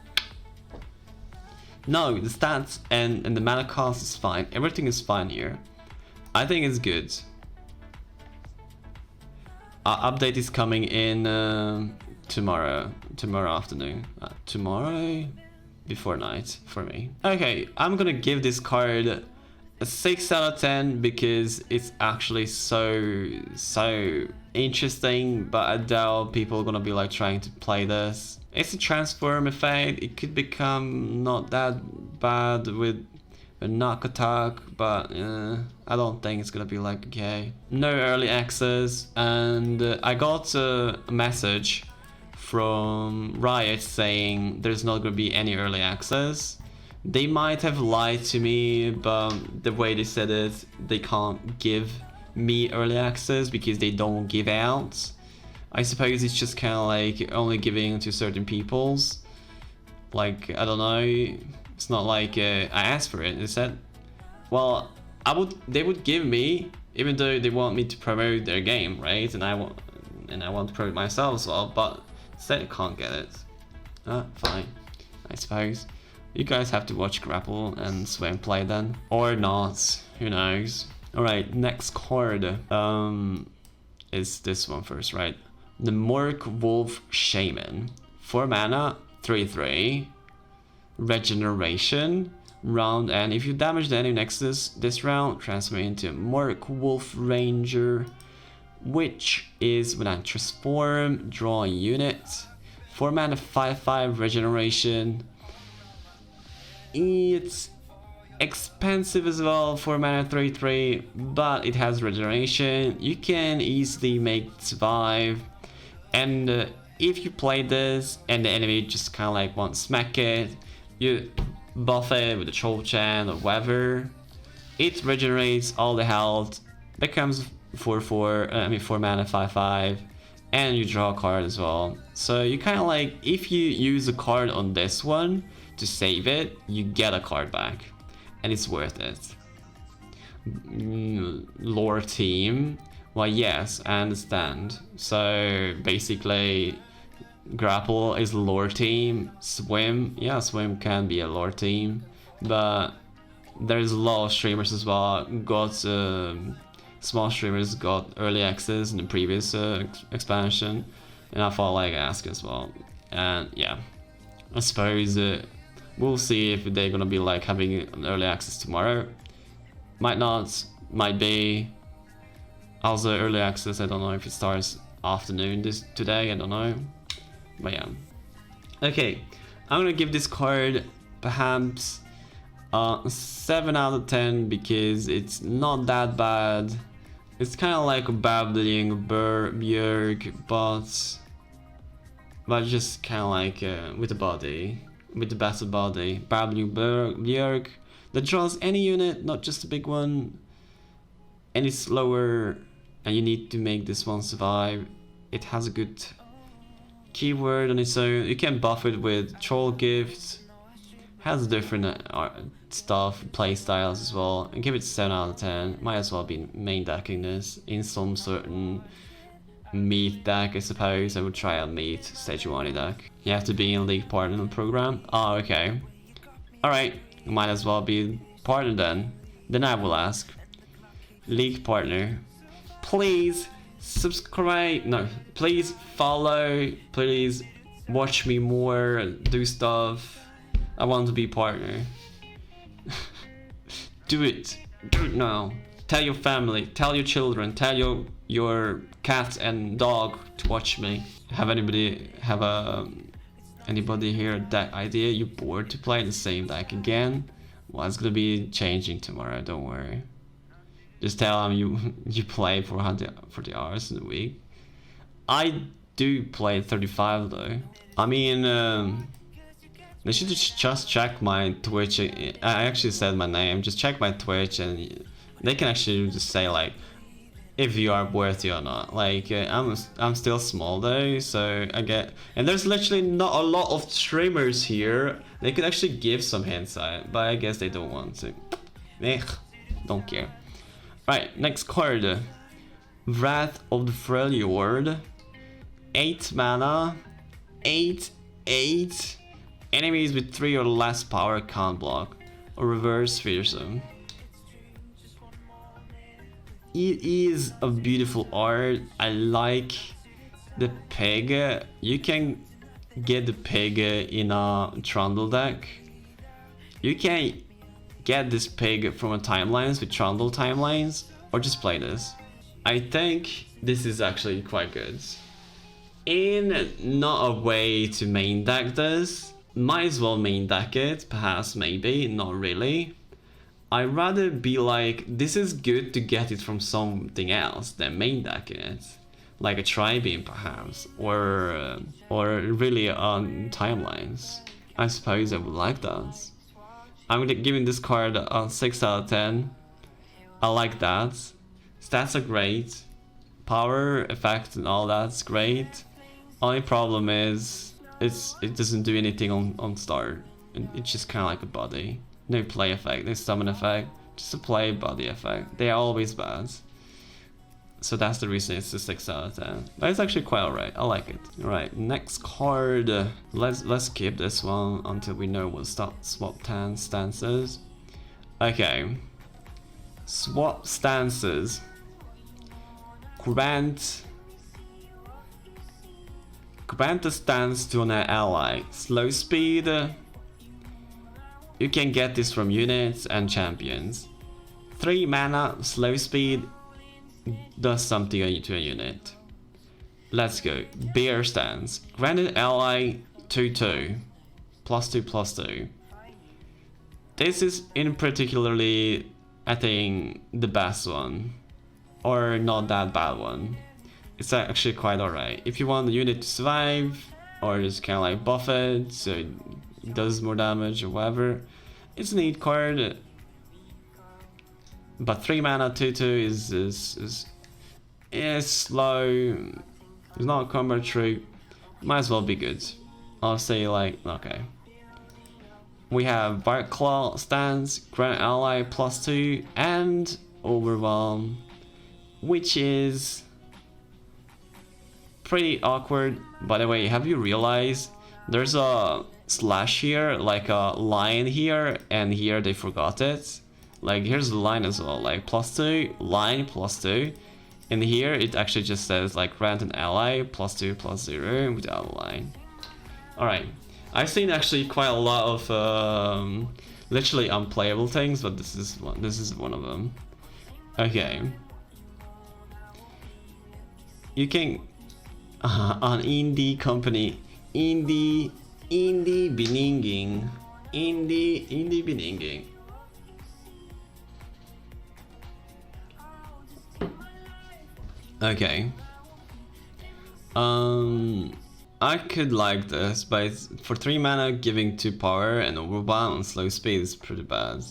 no, the stats and the mana cost is fine. Everything is fine here. I think it's good. Our update is coming in tomorrow afternoon. Tomorrow before night for me. Okay, I'm gonna give this card a 6 out of 10 because it's actually so interesting, but I doubt people are gonna be like trying to play this. It's a transform effect. It could become not that bad with a knock attack, but I don't think it's gonna be like okay. No early access, and I got a message from Riot saying there's not gonna be any early access. They might have lied to me, but the way they said it, they can't give me early access because they don't give out. I suppose it's just kind of like only giving to certain peoples. Like, I don't know, it's not like I asked for it. They said, well, they would give me, even though they want me to promote their game, right? And I want to promote myself as well, but instead I can't get it. Fine, I suppose. You guys have to watch Grapple and Swim play then. Or not, who knows. Alright, next card is this one first, right? The Mork Wolf Shaymin. 4 mana, 3/3. Regeneration. Round end. If you damage the enemy Nexus this round, transfer into Mork Wolf Ranger. which is when I transform, draw a unit. 4 mana 5/5 regeneration. It's expensive as well, 4 mana 3/3, but it has regeneration. You can easily make it survive. And if you play this and the enemy just kind of like wants to smack it, you buff it with a troll chant or whatever. It regenerates all the health, becomes 4/4, 4 mana 5/5, and you draw a card as well. So you kind of like, if you use a card on this one to save it, you get a card back, and it's worth it. Lore team, well, yes, I understand. So basically, Grapple is a lore team. Swim, yeah, Swim can be a lore team, but there's a lot of streamers as well. Got small streamers got early access in the previous expansion, and I thought like ask as well. And yeah, I suppose we'll see if they're gonna be like having an early access tomorrow. Might not, might be. Also early access, I don't know if it starts afternoon today, I don't know. But yeah. Okay, I'm gonna give this card perhaps 7 out of 10 because it's not that bad. It's kind of like a babbling Björk, but just kind of like with the body, with the better body. Babbling Björk that draws any unit, not just a big one, and it's slower, and you need to make this one survive. It has a good keyword on its own. You can buff it with Troll Gift. Has different stuff, play styles as well, and give it 7 out of 10. Might as well be main decking this in some certain meat deck, I suppose. I would try a meat Sejuani deck. You have to be in League Partner program. Oh, okay. Alright, might as well be partner then. Then I will ask. League Partner, please subscribe, no, please follow, please watch me more, do stuff. I want to be partner. Do it now. Tell your family, tell your children, tell your cat and dog to watch me. Anybody here that idea? You bored to play the same deck again? Well, it's gonna be changing tomorrow, don't worry. Just tell them you play for 140 hours in a week. I do play 35 though. I mean, they should just check my Twitch. I actually said my name. Just check my Twitch, and they can actually just say like if you are worthy or not. Like I'm still small though, so I get. And there's literally not a lot of streamers here. They could actually give some insight, but I guess they don't want to. Don't care. Right, next card. Wrath of the Freljord. 8 mana. 8/8. Enemies with 3 or less power can't block. Or reverse fearsome. It is a beautiful art. I like the pig. You can get the pig in a Trundle deck. You can get this pig from a timelines with Trundle timelines, or just play this. I think this is actually quite good. In not a way to main deck this. Might as well main deck it, perhaps, maybe, not really. I'd rather be like, this is good to get it from something else than main deck it. Like a Tri-Beam perhaps, or really on timelines. I suppose I would like that. I'm giving this card a 6 out of 10. I like that. Stats are great. Power, effect and all that's great. Only problem is it doesn't do anything on start. It's just kind of like a body. No play effect, no summon effect, just a play body effect. They are always bad. So that's the reason it's a 6 out of 10. But it's actually quite alright, I like it. Alright, next card. Let's keep this one until we know what swap stances. Okay. Swap stances. Grant a stance to an ally. Slow speed. You can get this from units and champions. 3 mana, slow speed, does something to a unit. Let's go. Bear Stance. Granted ally 2/2. +2/+2. This is in particularly, I think, the best one. Or not that bad one. It's actually quite alright. If you want the unit to survive, or just kind of like buff it so it does more damage or whatever, it's a neat card. But 3 mana 2/2 is slow. It's not combat true. Might as well be good. I'll say like, okay. We have Bark Claw Stance, Grant Ally +2, and Overwhelm, which is pretty awkward. By the way, have you realized there's a slash here, like a line here, and here they forgot it? Like here's the line as well, like +2, line +2. And here it actually just says like grant an ally +2/+0 without a line. Alright, I've seen actually quite a lot of literally unplayable things, but this is one of them. Okay. You can an indie company, indie beninging. Okay. I could like this, but it's, for 3 mana, giving 2 power and overwhelm and slow speed is pretty bad.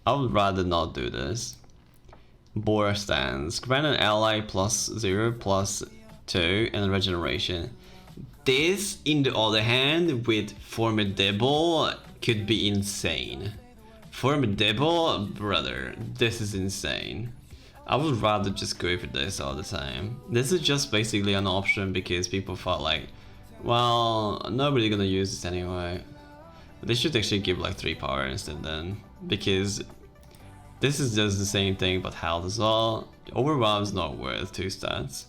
I would rather not do this. Boar Stance. Grant an ally +0/+2 and regeneration. This, in the other hand, with Formidable, could be insane. Formidable, brother, this is insane. I would rather just go for this all the time. This is just basically an option because people thought like, well, nobody's gonna use this anyway. They should actually give like 3 power instead then, because this is just the same thing but health as well. Overwhelm is not worth 2 stats.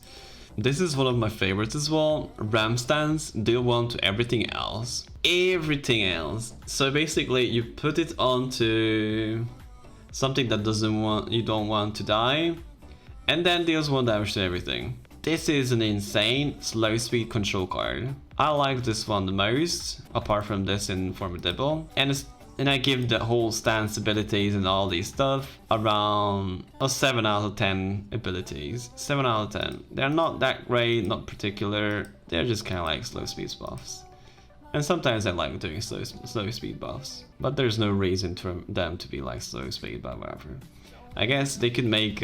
This is one of my favorites as well. Ram Stance, deal 1 to everything else. Everything else. So basically you put it onto something that you don't want to die, and then deals 1 damage to everything. This is an insane slow speed control card. I like this one the most, apart from this in Formidable, and I give the whole stance abilities and all these stuff around a 7 out of 10 abilities. 7 out of 10. They're not that great, not particular. They're just kind of like slow speed buffs. And sometimes I like doing slow speed buffs, but there's no reason for them to be like slow speed buff, whatever. I guess they could make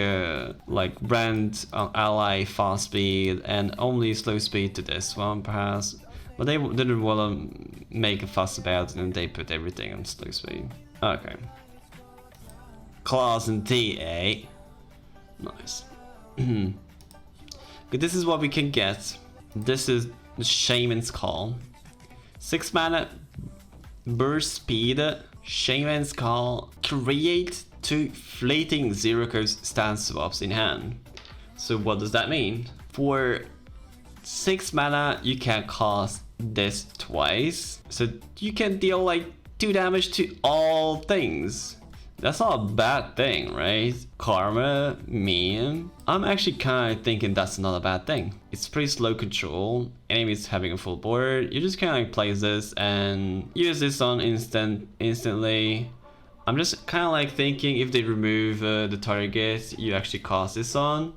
like brand ally fast speed and only slow speed to this one perhaps, but they didn't want to make a fuss about it and they put everything on slow speed. Okay. Claws and TA. Nice. Okay, this is what we can get. This is the Shaymin's Call. 6 mana, burst speed, Shaymin's Call, create 2 fleeting 0-cost stance swaps in hand. So what does that mean? For 6 mana, you can cast this twice, so you can deal like 2 damage to all things. That's not a bad thing, right? Karma, meme. I'm actually kind of thinking that's not a bad thing. It's pretty slow control. Enemies having a full board. You just kind of like place this and use this on instantly. I'm just kind of like thinking if they remove the target you actually cast this on,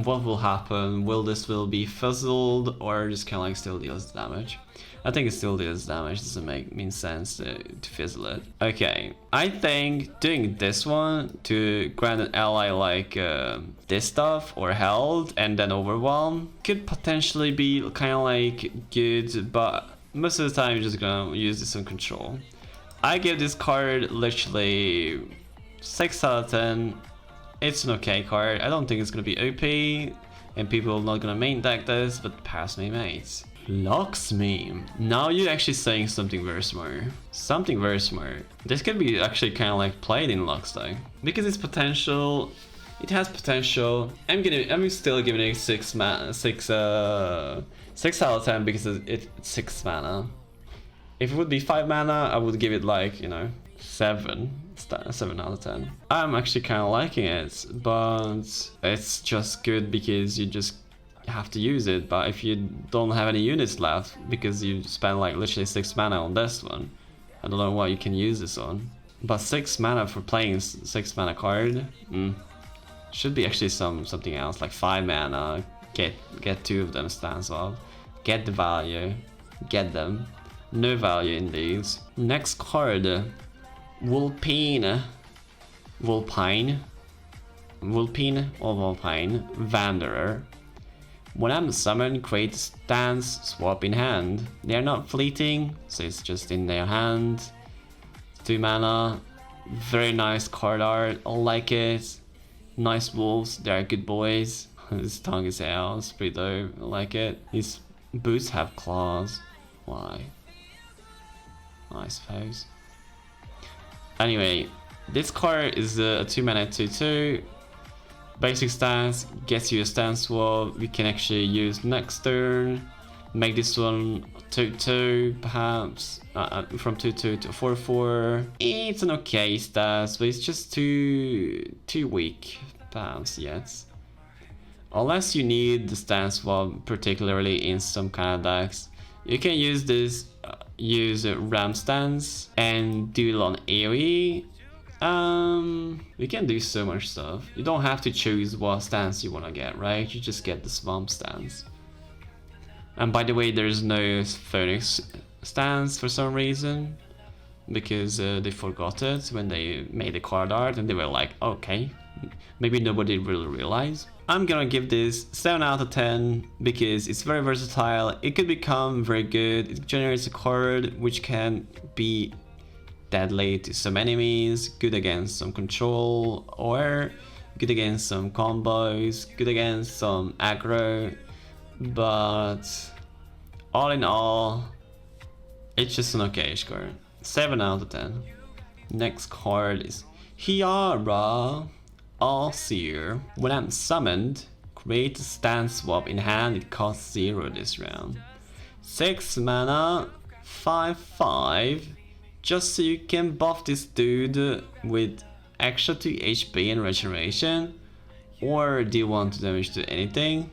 what will happen? Will be fuzzled or just kind of like still deals damage? I think it still deals damage, doesn't make sense to fizzle it. Okay, I think doing this one to grant an ally like this stuff or held and then overwhelm could potentially be kind of like good, but most of the time you're just gonna use this on control. I give this card literally 6 out of 10. It's an okay card. I don't think it's gonna be OP and people are not gonna main deck this, but pass me mates. Lux meme. Now you're actually saying something very smart. Something very smart. This could be actually kind of like played in Lux though, because it's potential. It has potential. I'm still giving it 6 out of 10 because it's 6 mana. If it would be 5 mana, I would give it like, you know, 7 out of 10. I'm actually kind of liking it, but it's just good because you just have to use it. But if you don't have any units left because you spend like literally 6 mana on this one, I don't know what you can use this on. But 6 mana for playing 6 mana card, should be actually something else, like 5 mana. Get 2 of them stands off. Get the value, get them. No value in these. Next card, Vulpine or Vulpine, Wanderer. When I'm summoned, create stance swap in hand. They are not fleeting, so it's just in their hand. 2 mana, very nice card art, I like it. Nice wolves, they are good boys. His tongue is out, it's pretty dope, I like it. His boots have claws, why? I suppose. Anyway, this card is a 2 mana 2/2. Basic stance, gets you a stance swap. We can actually use next turn. Make this one 2/2 perhaps. From 2/2 to 4/4. It's an okay stance, but it's just too weak perhaps yet. Unless you need the stance swap, particularly in some kind of decks. You can use this, use Ram stance and do it on AoE. We can do so much stuff. You don't have to choose what stance you want to get, right? You just get the swamp stance. And by the way, there's no Phoenix stance for some reason, because they forgot it when they made the card art and they were like, okay, maybe nobody really realized. I'm gonna give this 7 out of 10 because it's very versatile. It could become very good. It generates a card which can be deadly to some enemies, good against some control, or good against some combos, good against some aggro. But all in all, it's just an okay card. 7 out of 10. Next card is Hiara All-Seer. When I'm summoned, create a stance swap in hand. It costs 0 this round. 6 mana, 5/5. Just so you can buff this dude with extra 2 HP and regeneration. Or do you want to damage to anything?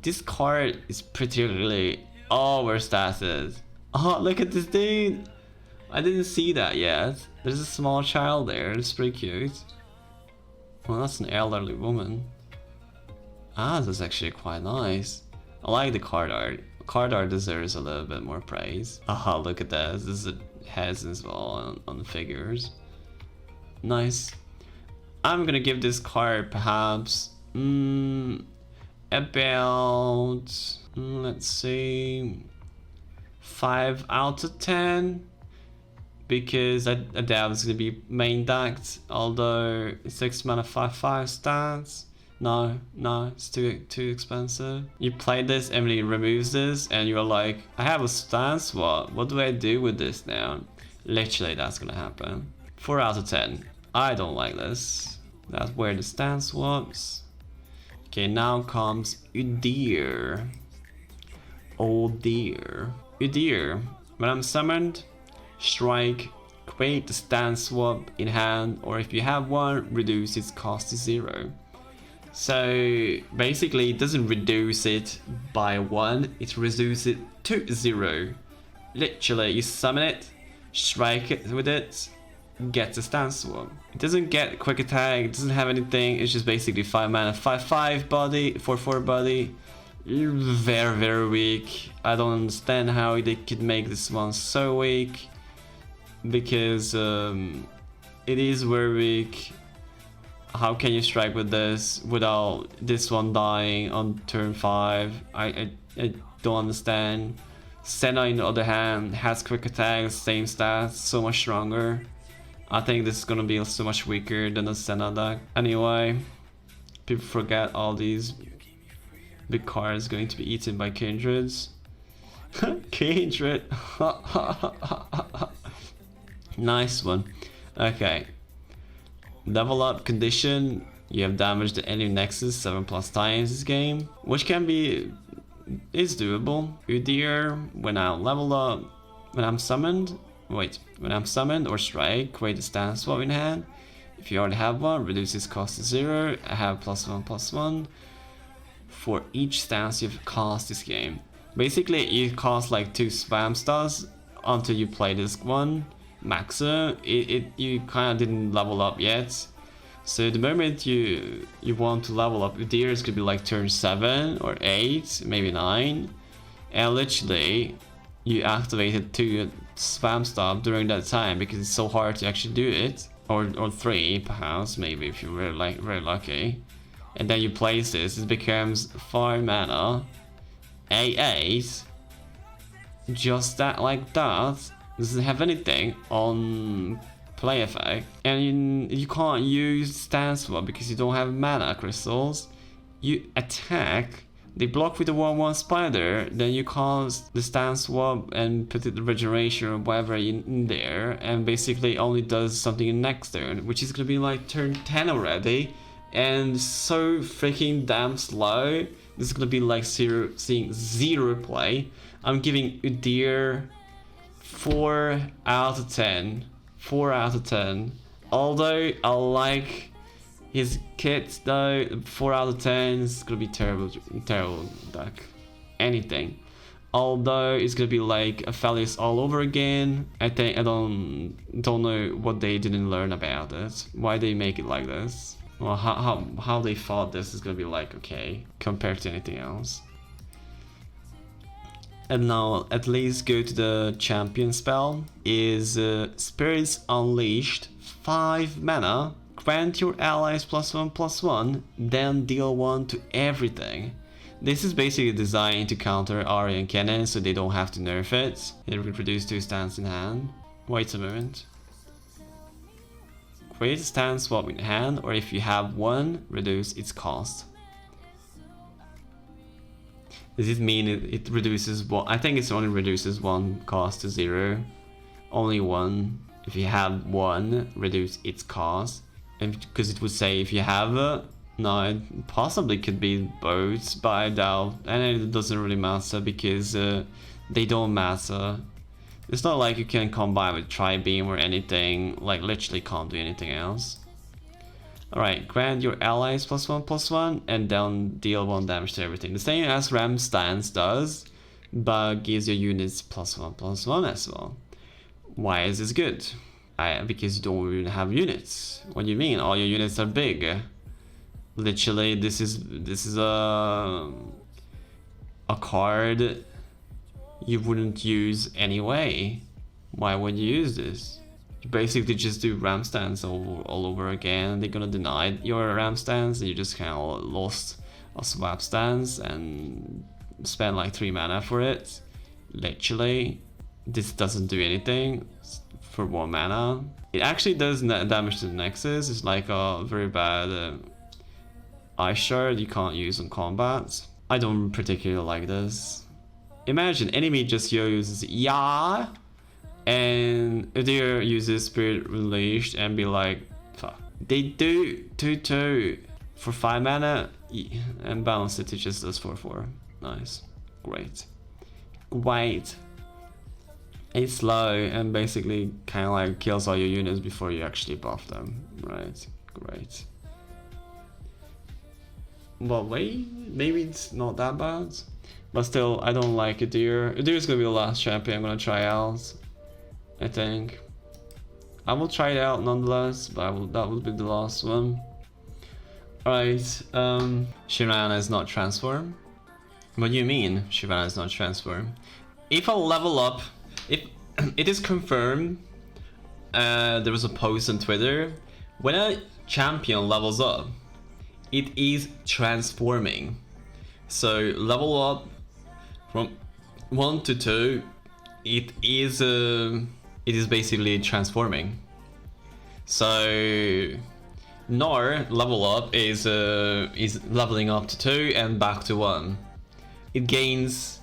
This card is particularly overstated. Oh, look at this dude! I didn't see that yet. There's a small child there, it's pretty cute. Well, that's an elderly woman. Ah, that's actually quite nice. I like the card art. Card art deserves a little bit more praise. Ah, look at this. This is a heads as well on the figures. Nice. I'm gonna give this card perhaps about let's see 5 out of 10, because I doubt it's gonna be main decked, although 6 mana 5/5 stats. No, it's too expensive. You play this, Emily removes this, and you're like, I have a stance swap. What do I do with this now? Literally, that's gonna happen. 4 out of 10. I don't like this. That's where the stance swaps. Okay, now comes Udyr. Oh dear. Udyr. When I'm summoned, strike, create the stance swap in hand, or if you have one, reduce its cost to 0. So basically it doesn't reduce it by 1, it reduces it to 0. Literally, you summon it, strike it with it, get a stance swap. It doesn't get quick attack, it doesn't have anything, it's just basically 5 mana, 5/5 body, 4/4 body. Very, very weak. I don't understand how they could make this one so weak, because it is very weak. How can you strike with this without this one dying on turn 5? I don't understand. Senna, on the other hand, has quick attack, same stats, so much stronger. I think this is gonna be so much weaker than the Senna deck. Anyway, people forget all these big cards going to be eaten by Kindreds. Kindred! Nice one. Okay. Level up condition. You have damaged the enemy nexus 7+ times this game, which can be is doable. Udyr, when I level up, when I'm summoned, Wait, when I'm summoned or strike, create a stance swap in hand. If you already have one, reduce its cost to 0. I have +1/+1 for each stance you've cast this game. Basically, you cost like 2 spam stars until you play this one. Maxer, you kind of didn't level up yet. So the moment you want to level up, Udyr is gonna be like turn 7 or 8, maybe 9. And literally, you activated 2 spam stuff during that time because it's so hard to actually do it. Or 3 perhaps, maybe if you're very lucky. And then you place this, it becomes 5 mana, 8/8, just that like that. Doesn't have anything on play effect, and you can't use stance swap because you don't have mana crystals. You attack, they block with the 1/1 spider, then you cast the stance swap and put the regeneration or whatever in there, and basically only does something in next turn, which is gonna be like turn 10 already, and so freaking damn slow. This is gonna be like seeing 0 play. I'm giving Udyr 4 out of 10. 4 out of 10. Although I like his kit though, 4 out of 10 is gonna be terrible deck. Anything. Although it's gonna be like a Phallus all over again. I don't know what they didn't learn about it. Why they make it like this. Well, how they thought this is gonna be like okay compared to anything else. And now at least go to the champion spell. Is Spirits Unleashed, 5 mana. Grant your allies +1/+1, then deal 1 to everything. This is basically designed to counter Ahri and Kennen so they don't have to nerf it. It will produce 2 stands in hand. Wait a moment. Create a stance swap in hand, or if you have one, reduce its cost. Does it mean it reduces one? I think it only reduces 1 cost to 0. Only 1. If you have 1, reduce its cost. And because it would say if you have a... No, it possibly could be both, but I doubt. And it doesn't really matter because they don't matter. It's not like you can combine with Tri-Beam or anything. Like literally can't do anything else. Alright, grant your allies +1/+1 and then deal 1 damage to everything. The same as Ram Stance does, but gives your units +1/+1 as well. Why is this good? Because you don't even have units. What do you mean? All your units are big. Literally, this is a card you wouldn't use anyway. Why would you use this? You basically just do ram stance all over again. They're gonna deny your ram stance, and you just kind of lost a swap stance and spend like 3 mana for it. Literally, this doesn't do anything for 1 mana. It actually does damage to the Nexus. It's like a very bad ice shard you can't use in combat. I don't particularly like this. Imagine enemy just uses yeah, and Udyr uses Spirit Unleashed and be like, fuck. They do 2/2 for 5 mana and balance it just does 4/4. Nice. Great. Great. It's slow and basically kind of like kills all your units before you actually buff them. Right. Great. Well, wait, maybe it's not that bad. But still, I don't like Udyr. Udyr is gonna be the last champion I'm gonna try out, I think. I will try it out nonetheless, but that will be the last one. Alright, Shyvana is not transform. What do you mean Shyvana is not transform? If I level up, if it is confirmed, there was a post on Twitter, when a champion levels up, it is transforming. So level up from 1 to 2, it is basically transforming. So Nor level up is leveling up to 2 and back to 1. It gains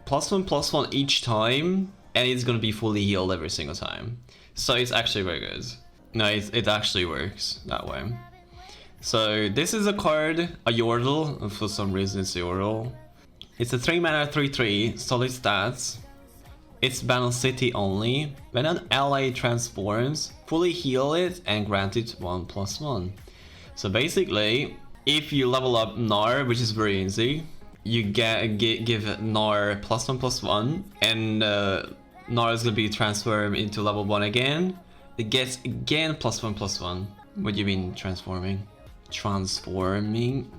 +1/+1 each time, and it's gonna be fully healed every single time. So it's actually very good. No, it actually works that way. So this is a card, a Yordle. For some reason it's a Yordle. It's a 3 mana 3/3 solid stats. It's Bandle City only. When an ally transforms, fully heal it and grant it 1+1. So basically, if you level up Gnar, which is very easy, you give Gnar +1+1, and Gnar is gonna be transformed into level 1 again. It gets again +1+1. What do you mean transforming? Transforming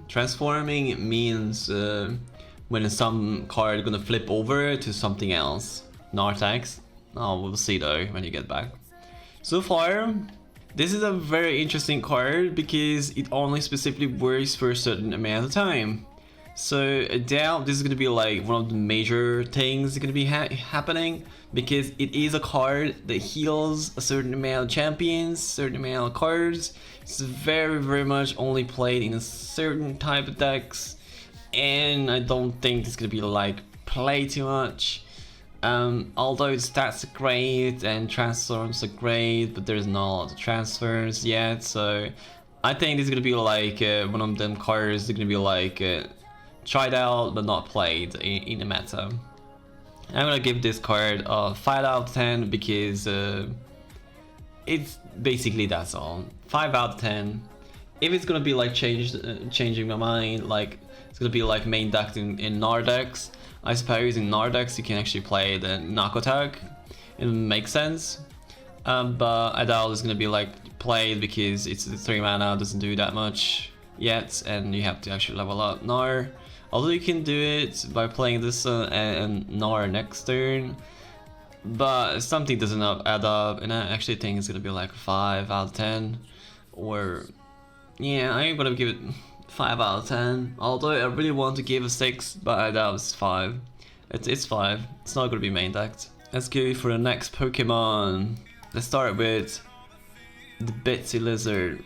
means when some card gonna flip over to something else. Nartax. Oh, we'll see though when you get back. So far, this is a very interesting card because it only specifically works for a certain amount of time. So I doubt this is gonna be like one of the major things that gonna be happening, because it is a card that heals a certain amount of champions, certain amount of cards. It's very much only played in a certain type of decks, and I don't think it's gonna be like played too much. Although its stats are great and transforms are great, but there's not a lot of transfers yet, so I think this is gonna be like one of them cards that are gonna be like tried out but not played in the meta. I'm gonna give this card a 5 out of 10 because it's basically that's all. 5 out of 10. If it's gonna be like changing my mind, like it's gonna be like main deck in Nardex, I suppose in Nardex you can actually play the knock attack. It makes sense. But I doubt it's gonna be like played because it's 3 mana, doesn't do that much yet, and you have to actually level up Gnar. Although you can do it by playing this and Gnar next turn, but something doesn't add up, and I actually think it's gonna be like 5 out of 10, or yeah, I'm gonna give it 5 out of 10. Although I really want to give a 6, but I doubt it's 5. It's 5. It's not gonna be main decked. Let's go for the next Pokemon. Let's start with the Bitsy Lizard.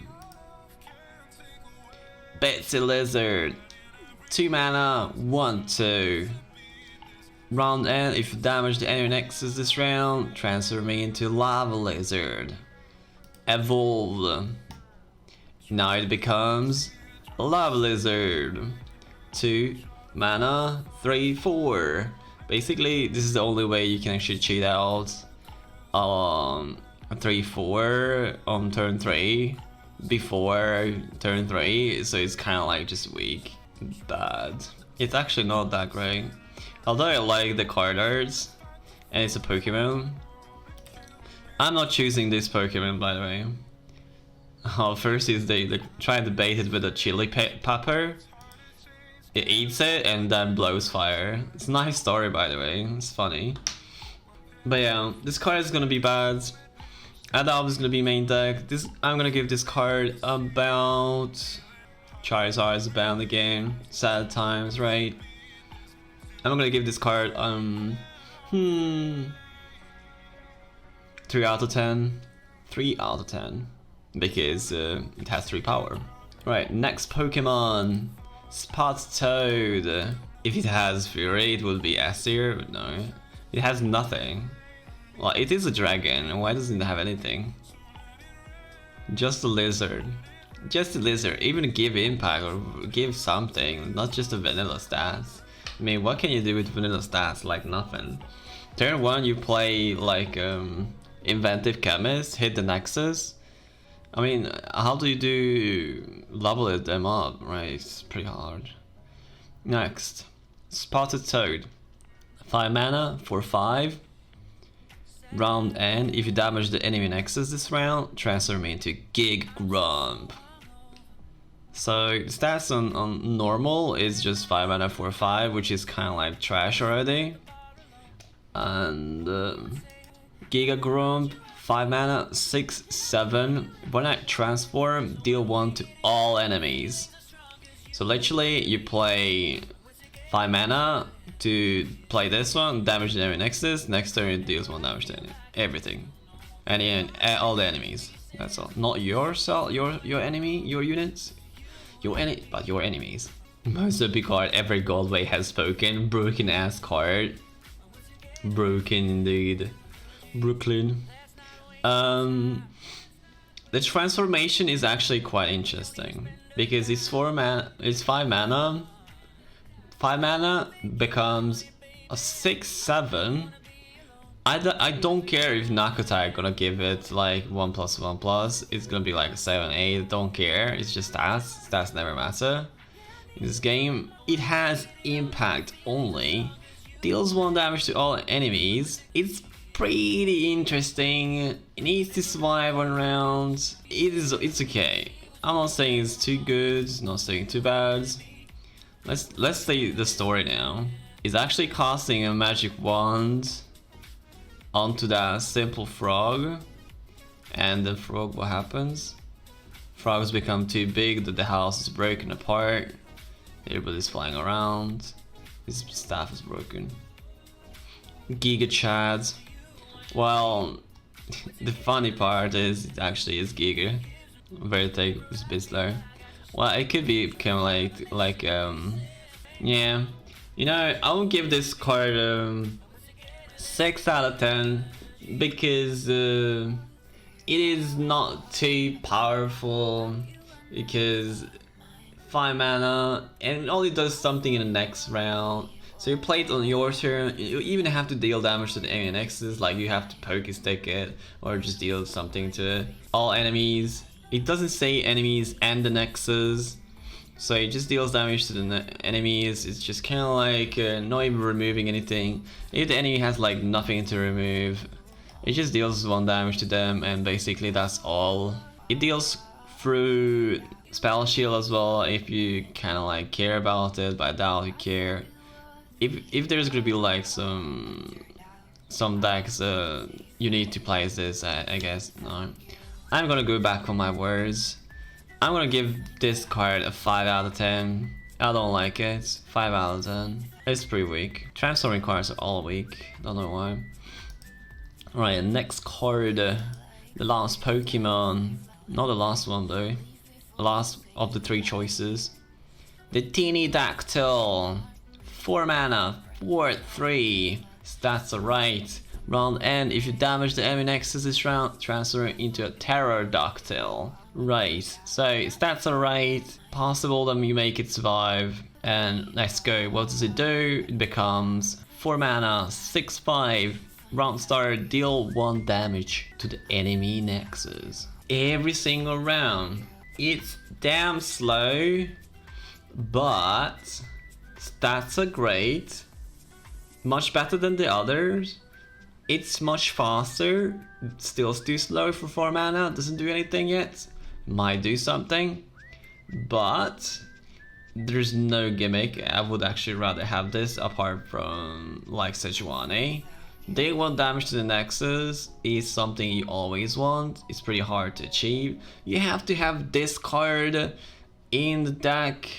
Bitsy Lizard. 2 mana, 1/2. Round end, if you damage the enemy nexus this round, transfer me into Lava Lizard. Evolve. Now it becomes Lava Lizard. 2 mana, 3/4. Basically, this is the only way you can actually cheat out 3/4 on turn 3 before turn 3, so it's kind of like just weak. Bad. It's actually not that great. Although I like the card arts, and it's a Pokemon. I'm not choosing this Pokemon, by the way. Oh, first is they try to bait it with a chili pepper. It eats it and then blows fire. It's a nice story, by the way. It's funny. But yeah, this card is gonna be bad. I doubt it's gonna be main deck. I'm gonna give this card about Charizard is bound again. Sad times, right? I'm gonna give this card 3 out of 10. 3 out of 10. Because it has 3 power. Right, next Pokemon. Spot Toad. If it has Fury, it would be S tier, but no. It has nothing. Well, it is a dragon. Why doesn't it have anything? Just a lizard. Just a lizard. Even give impact or give something, not just a vanilla stats. I mean, what can you do with vanilla stats? Like nothing. Turn 1, you play like Inventive Chemist, hit the Nexus. I mean, how do you level them up, right? It's pretty hard. Next, Spotted Toad. 5 mana for 5. Round end, if you damage the enemy Nexus this round, transform me into Gig Grump. So stats on normal is just 5 mana for 5, which is kind of like trash already. And Giga Grump, 5 mana, 6/7. When I transform, deal 1 to all enemies. So literally, you play 5 mana to play this one, damage the enemy nexus. Next turn, it deals 1 damage to everything, and all the enemies. That's all. Not yourself, your enemy, your units, but your enemies. Most OP card every Goldway has spoken. Broken ass card. Broken indeed. Brooklyn. The transformation is actually quite interesting because it's 5 mana. 5 mana becomes a 6/7 I don't care if Nakotai gonna give it like 1+1+. It's gonna be like 7, 8. Don't care. It's just stats. Stats never matter. In this game, it has impact only. Deals 1 damage to all enemies. It's pretty interesting. It needs to survive 1 round. It's okay. I'm not saying it's too good. Not saying too bad. Let's say the story now. It's actually casting a magic wand onto that simple frog, and the frog, what happens? Frogs become too big that the house is broken apart. Everybody's flying around. His staff is broken. Giga Chad. Well, the funny part is it actually is Giga. Vertec is a bit slow. Well, it could be kind of like yeah. You know, I will give this card 6 out of 10 because it is not too powerful, because 5 mana and it only does something in the next round. So you play it on your turn. You even have to deal damage to the enemy nexus, like you have to poke stick it or just deal something to it. All enemies. It doesn't say enemies and the nexus. So it just deals damage to the enemies. It's just kind of like not even removing anything. If the enemy has like nothing to remove, it just deals 1 damage to them, and basically that's all. It deals through spell shield as well if you kind of like care about it, but I doubt you care. If there's gonna be like some decks you need to place this, I guess. No, I'm gonna go back on my words. I'm gonna give this card a 5 out of 10. I don't like it. 5 out of 10. It's pretty weak. Transforming cards are all weak. Don't know why. Alright, next card. The last Pokemon. Not the last one though. The last of the 3 choices. The Teeny Dactyl. 4 mana. 4/3. Stats are right. Round end, if you damage the enemy nexus this round, transfer into a Pterodactyl. Right, so stats are right. Possible that you make it survive. And let's go. What does it do? It becomes 4 mana, 6/5. Round start, deal 1 damage to the enemy nexus. Every single round. It's damn slow, but stats are great. Much better than the others. It's much faster. Still too slow for 4 mana. Doesn't do anything yet. Might do something, but there's no gimmick. I would actually rather have this apart from like Sejuani. Deal 1 damage to the nexus is something you always want. It's pretty hard to achieve. You have to have this card in the deck,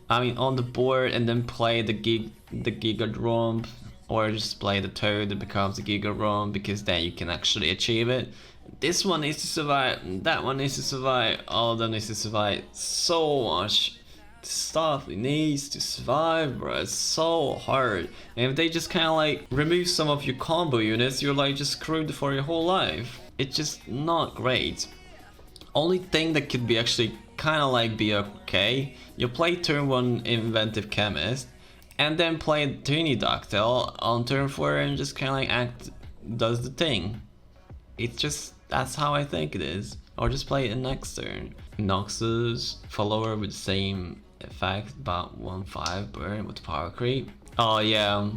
I mean on the board, and then play the Gigadromp, or just play the Toad that becomes the Gigadromp, because then you can actually achieve it. This one needs to survive, that one needs to survive, all of them needs to survive. So much stuff needs to survive, bro. It's so hard. And if they just kind of like remove some of your combo units, you're like just screwed for your whole life. It's just not great. Only thing that could be actually kind of like be okay, you play turn 1 Inventive Chemist, and then play Teeny Dactyl on turn 4 and just kind of like does the thing. It's just, that's how I think it is. Or just play it next turn. Noxus follower with the same effect, about 1/5 burn with power creep. Oh yeah,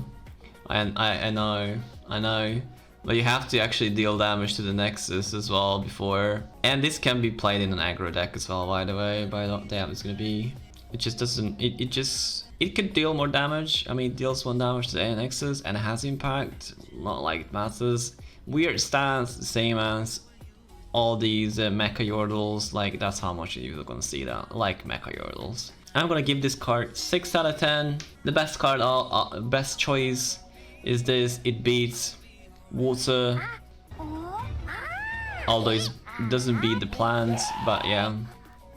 and I know. But you have to actually deal damage to the Nexus as well before. And this can be played in an aggro deck as well, by the way. But damn, it's gonna be. It just doesn't. It could deal more damage. I mean, it deals 1 damage to the Nexus and it has impact. Not like it matters. Weird stats, same as all these Mecha Yordles. Like that's how much you're gonna see that. Like Mecha Yordles. I'm gonna give this card 6 out of 10. The best card, best choice is this. It beats water, although it doesn't beat the plants, but yeah,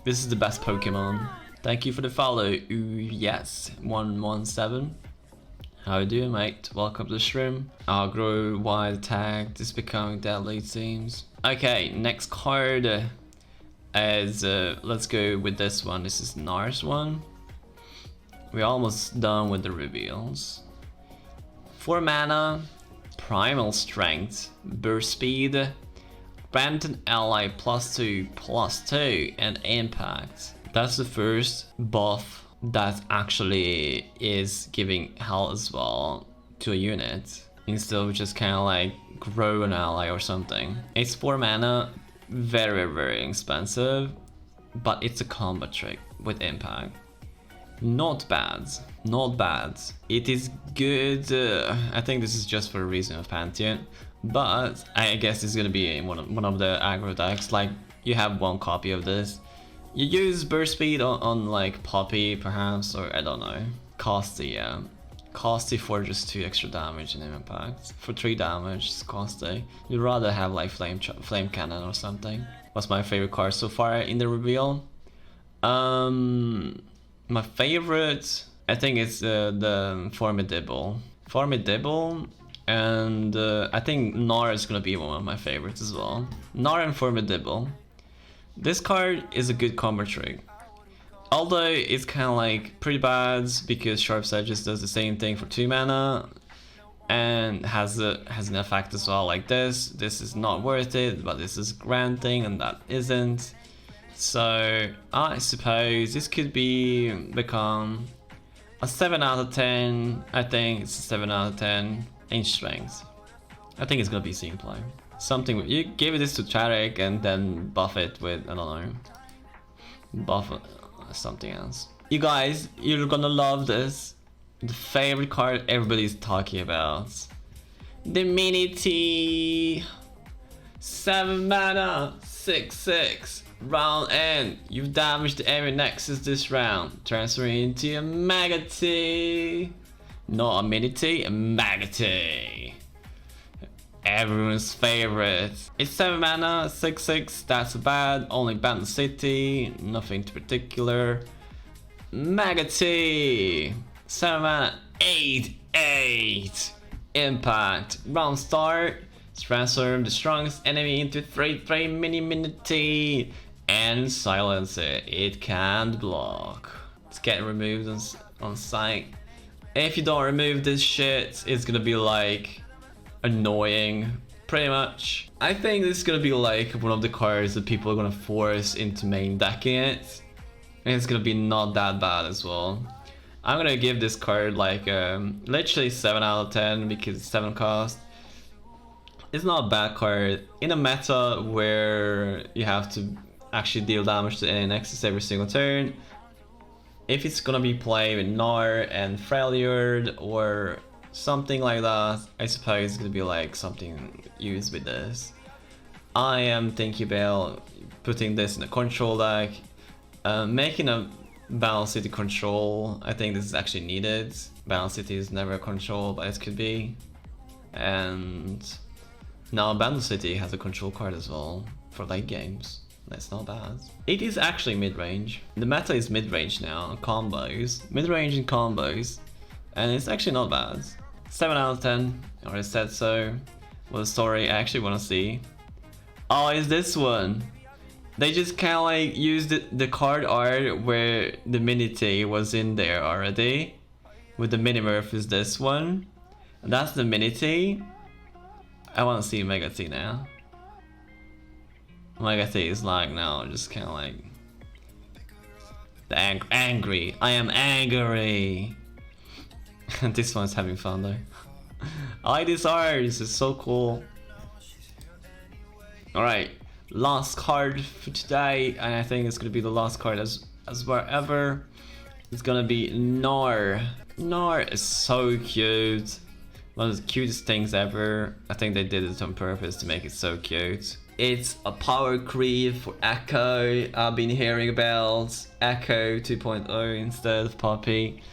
this is the best Pokemon. Thank you for the follow. Ooh, yes, 117. How you doing, mate? Welcome to the stream. I'll grow wide attack. This is becoming deadly, it seems. Okay, next card is let's go with this one. This is Nars one. We're almost done with the reveals. 4 mana, Primal Strength, Burst Speed, grant an ally +2/+2, and Impact. That's the first buff that actually is giving health as well to a unit, instead of just kind of like grow an ally or something. It's 4 mana, very expensive, but it's a combat trick with Impact. Not bad, not bad. It is good. I think this is just for a reason of Pantheon, but I guess it's gonna be in one of the aggro decks. Like, you have one copy of this. You use burst speed on like Poppy perhaps, or I don't know. Costly, yeah. Costly for just 2 extra damage in impact. For 3 damage, it's costly. You'd rather have like flame cannon or something. What's my favorite card so far in the reveal? My favorite, I think it's the Formidable. And I think Gnar is gonna be one of my favorites as well. Gnar and Formidable. This card is a good combo trick. Although it's kind of like pretty bad because Sharp's Edge just does the same thing for 2 mana and has an effect as well like this. This is not worth it, but this is granting and that isn't. So I suppose this could become a 7 out of 10. I think it's a 7 out of 10 in strength. I think it's gonna be seeing play. Something with, you give this to Tarek and then buff it with, I don't know, buff something else. You guys, you're gonna love this. The favorite card everybody's talking about. The Mini T. 7 mana, 6/6. Round end. You've damaged every Nexus this round. Transferring into a Mega T. Not a Mini T, a Mega T. Everyone's favorite. It's 7 mana, 6/6. That's bad. Only Bandle City. Nothing particular. Mega T. 7 mana, 8/8. Impact. Round start. Transform the strongest enemy into 3/3 mini T. And silence it. It can't block. It's getting removed on site. If you don't remove this shit, it's gonna be like annoying, pretty much. I think this is gonna be like one of the cards that people are gonna force into main decking it, and it's gonna be not that bad as well. I'm gonna give this card like literally 7 out of 10 because it's 7 cost. It's not a bad card in a meta where you have to actually deal damage to any Nexus every single turn. If it's gonna be played with Gnar and Freljord or something like that, I suppose it's gonna be like something used with this. I am thinking about putting this in a control deck, making a Bandle City control. I think this is actually needed. Bandle City is never a control, but it could be. And now Bandle City has a control card as well for late games. That's not bad. It is actually mid-range. The meta is mid-range now, combos. Mid-range and combos. And it's actually not bad. 7 out of 10. I already said so. What a story I actually want to see. Oh, it's this one. They just kind of like used the card art where the Mini T was in there already. With the Minimurph is this one. And that's the Mini T. I want to see Mega T now. Mega T is like now, just kind of like the angry. I am angry. And this one's having fun though. I like this art. This is so cool. All right, last card for today, and I think it's gonna be the last card as well ever. It's gonna be Gnar. Gnar is so cute. One of the cutest things ever. I think they did it on purpose to make it so cute. It's a power creep for Echo. I've been hearing about Echo 2.0 instead of Poppy.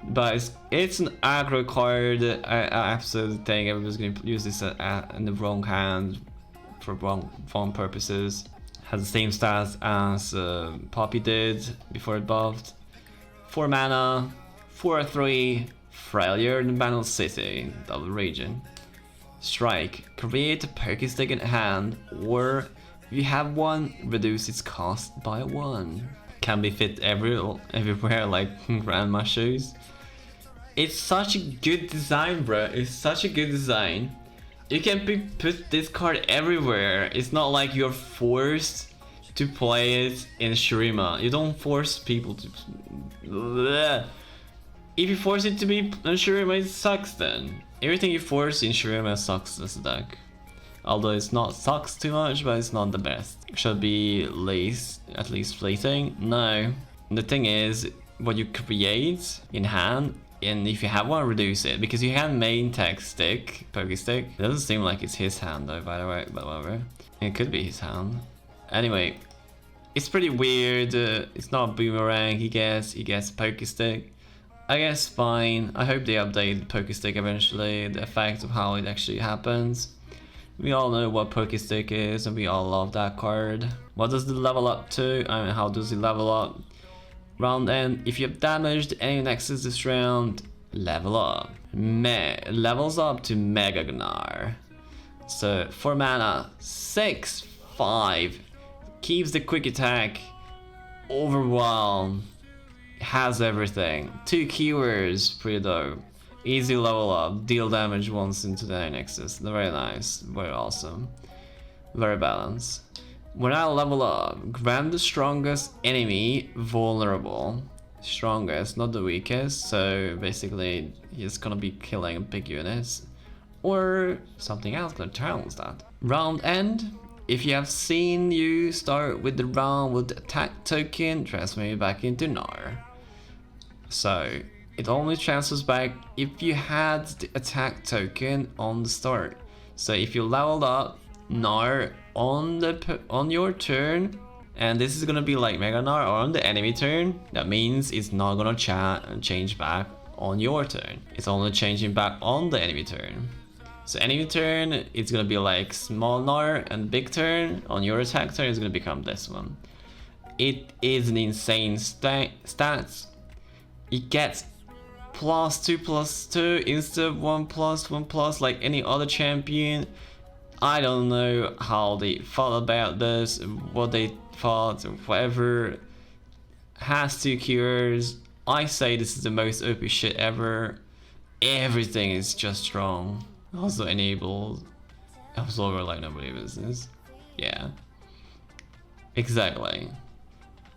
But it's an aggro card. I absolutely think everybody's going to use this in the wrong hand for wrong purposes. Has the same stats as Poppy did before it buffed. 4 mana, 4/3. Freljord and Bandle City, double region. Strike, create a Perky Stick in hand, or if you have one, reduce its cost by 1. Can be fit everywhere like grandma shoes. It's such a good design, bro. It's such a good design. You can put this card everywhere. It's not like you're forced to play it in Shurima. You don't force people to... Bleh. If you force it to be in Shurima, it sucks then. Everything you force in Shurima sucks as a deck. Although it's not sucks too much, but it's not the best. Should be at least fleeting? No. The thing is, what you create in hand, and if you have one, reduce it. Because you can main tech stick, Poke Stick. It doesn't seem like it's his hand though, by the way, but whatever. It could be his hand. Anyway, it's pretty weird. It's not a boomerang he gets Poke Stick. I guess fine. I hope they update Poke Stick eventually, the effect of how it actually happens. We all know what Poke Stick is and we all love that card. What does it level up to? I mean, how does it level up? Round end, if you have damaged any Nexus this round, level up. Levels up to Mega Gnar. So 4 mana, 6/5. Keeps the quick attack. Overwhelm. Has everything. 2 keywords, pretty dope. Easy level up, deal damage once into the Nexus. Very nice, very awesome. Very balanced. When I level up, grant the strongest enemy vulnerable. Strongest, not the weakest, so basically he's gonna be killing big units. Or something else gonna challenge that. Round end, if you have seen you start with the round with the attack token, transfer it back into Gnar. So it only transfers back if you had the attack token on the start. So if you leveled up Gnar on your turn, and this is gonna be like Mega Gnar or on the enemy turn, that means it's not gonna change back on your turn. It's only changing back on the enemy turn. So enemy turn, it's gonna be like small Gnar, and big turn on your attack turn is gonna become this one. It is an insane stats. It gets +2/+2 instead of 1+1+, like any other champion. I don't know how they thought about this, what they thought, or whatever. Has 2 cures. I say this is the most OP shit ever. Everything is just strong. Also enabled. Absorber like nobody business. Yeah. Exactly.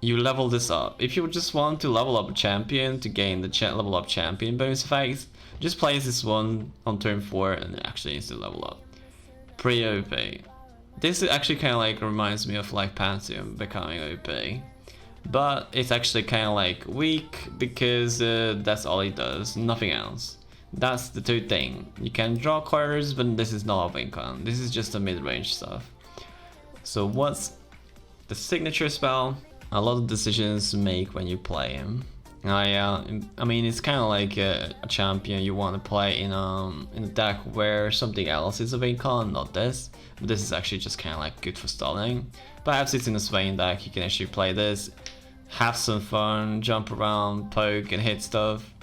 You level this up. If you just want to level up a champion to gain the level up champion bonus effects, just place this one on turn 4 and it actually needs to level up. Pretty OP. This actually kind of like reminds me of like Pantheon becoming OP. But it's actually kind of like weak because that's all it does, nothing else. That's the 2 thing. You can draw cards, but this is not a win con. This is just a mid-range stuff. So what's the signature spell? A lot of decisions to make when you play him. I mean, it's kind of like a champion you want to play in a deck where something else is a win con, not this. But this is actually just kind of like good for stalling. Perhaps it's in a Swain deck, you can actually play this, have some fun, jump around, poke and hit stuff,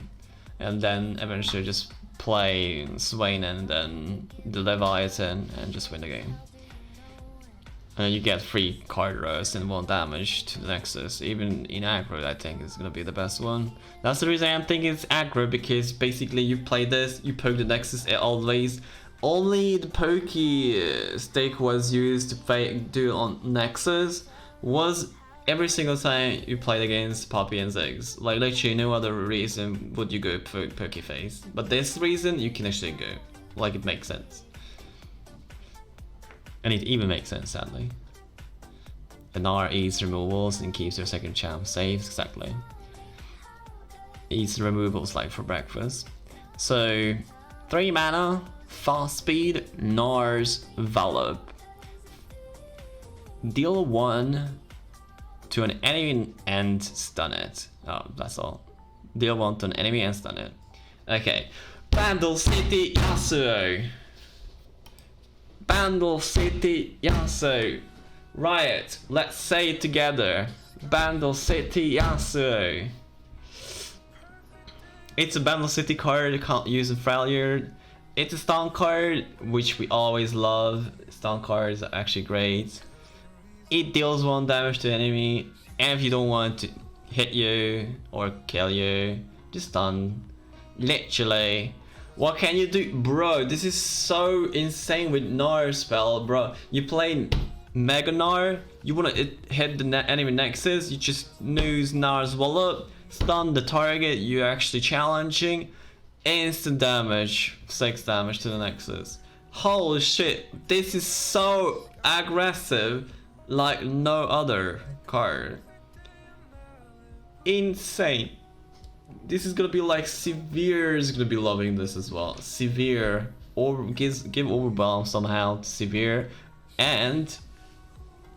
and then eventually just play Swain and then the Leviathan and just win the game. And you get 3 card rows and 1 damage to the Nexus. Even in aggro, I think is gonna be the best one. That's the reason I'm thinking it's aggro, because basically you play this, you poke the Nexus always. Only the pokey stick was used to do on Nexus was every single time you played against Poppy and Ziggs. Like literally no other reason would you go for pokey face. But this reason you can actually go. Like it makes sense. And it even makes sense, sadly. Gnar eats removals and keeps your second champ safe, exactly. Eats removals like for breakfast. So, 3 mana, fast speed, Gnar's Valop. Deal 1 to an enemy and stun it. Oh, that's all. Deal 1 to an enemy and stun it. Okay. Bandle City Yasuo. Bandle City Yasuo. Riot, let's say it together. Bandle City Yasuo. It's a Bandle City card, you can't use a Freljord. It's a stun card, which we always love. Stun cards are actually great. It deals 1 damage to enemy, and if you don't want to hit you or kill you, just stun. Literally. What can you do? Bro, this is so insane with Gnar spell, bro. You play Mega Gnar, you wanna hit the enemy nexus, you just use Gnar's Wallop, stun the target you're actually challenging, instant damage, 6 damage to the nexus. Holy shit, this is so aggressive like no other card. Insane. This is gonna be like Severe is gonna be loving this as well. Severe, or give Overwhelm somehow to Severe and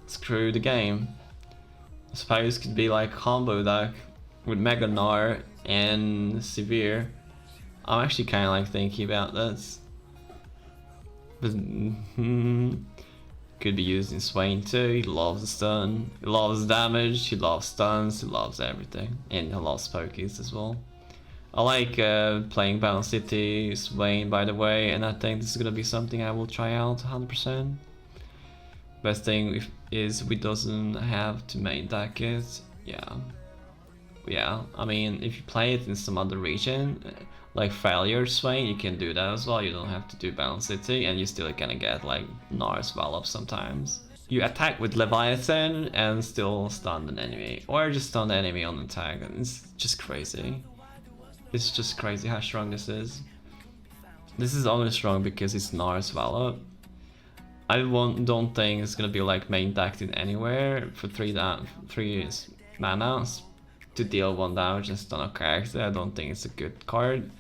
screw the game. I suppose it could be like combo deck with Mega Gnar and Severe. I'm actually kind of like thinking about this. But, could be used in Swain too. He loves the stun, he loves damage, he loves stuns, he loves everything. And he loves pokies as well. I like playing Bandle City, Swain by the way, and I think this is gonna be something I will try out 100%. Best thing is we doesn't have to main deck it. Yeah, I mean if you play it in some other region, like Freljord Swain, you can do that as well. You don't have to do Bandle City and you still gonna get like Gnar's Wallop sometimes. You attack with Leviathan and still stun an enemy, or just stun the enemy on attack. It's just crazy. It's just crazy how strong this is. This is only strong because it's Gnar's Wallop. I don't think it's gonna be like main decked in anywhere for 3 mana to deal 1 damage and stun a character. I don't think it's a good card.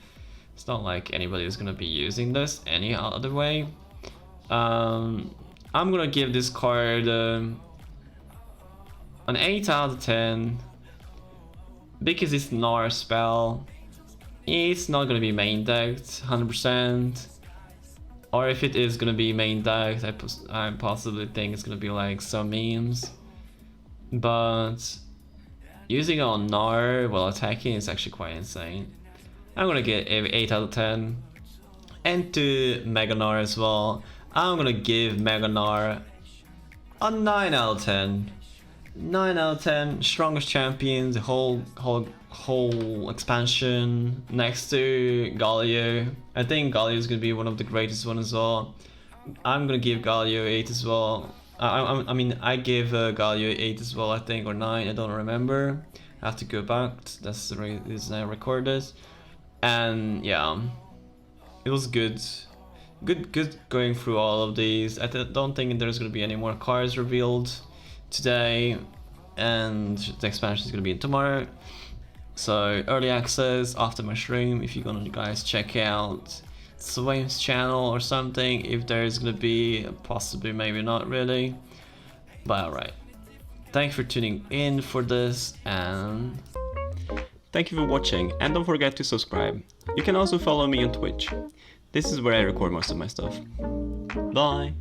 It's not like anybody is gonna be using this any other way. I'm gonna give this card an 8 out of 10 because it's Gnar spell. It's not gonna be main decked 100%. Or if it is gonna be main decked, I possibly think it's gonna be like some memes. But using it on Gnar while attacking is actually quite insane. I'm gonna get 8 out of 10. And to Mega Gnar as well, I'm gonna give Mega Gnar a 9 out of 10. 9 out of 10, strongest champion, the whole expansion next to Gallio. I think Gallio is gonna be one of the greatest one as well. I'm gonna give Gallio 8 as well. I mean, I gave Gallio 8 as well, I think, or 9, I don't remember. I have to go back, that's the reason I record this. And yeah, it was good going through all of these. I don't think there's gonna be any more cards revealed today, and the expansion is gonna be tomorrow. So early access after my stream, if you're gonna guys check out Swain's channel or something, if there's gonna be, possibly, maybe not really, but alright. Thanks for tuning in for this, and thank you for watching, and don't forget to subscribe. You can also follow me on Twitch. This is where I record most of my stuff. Bye!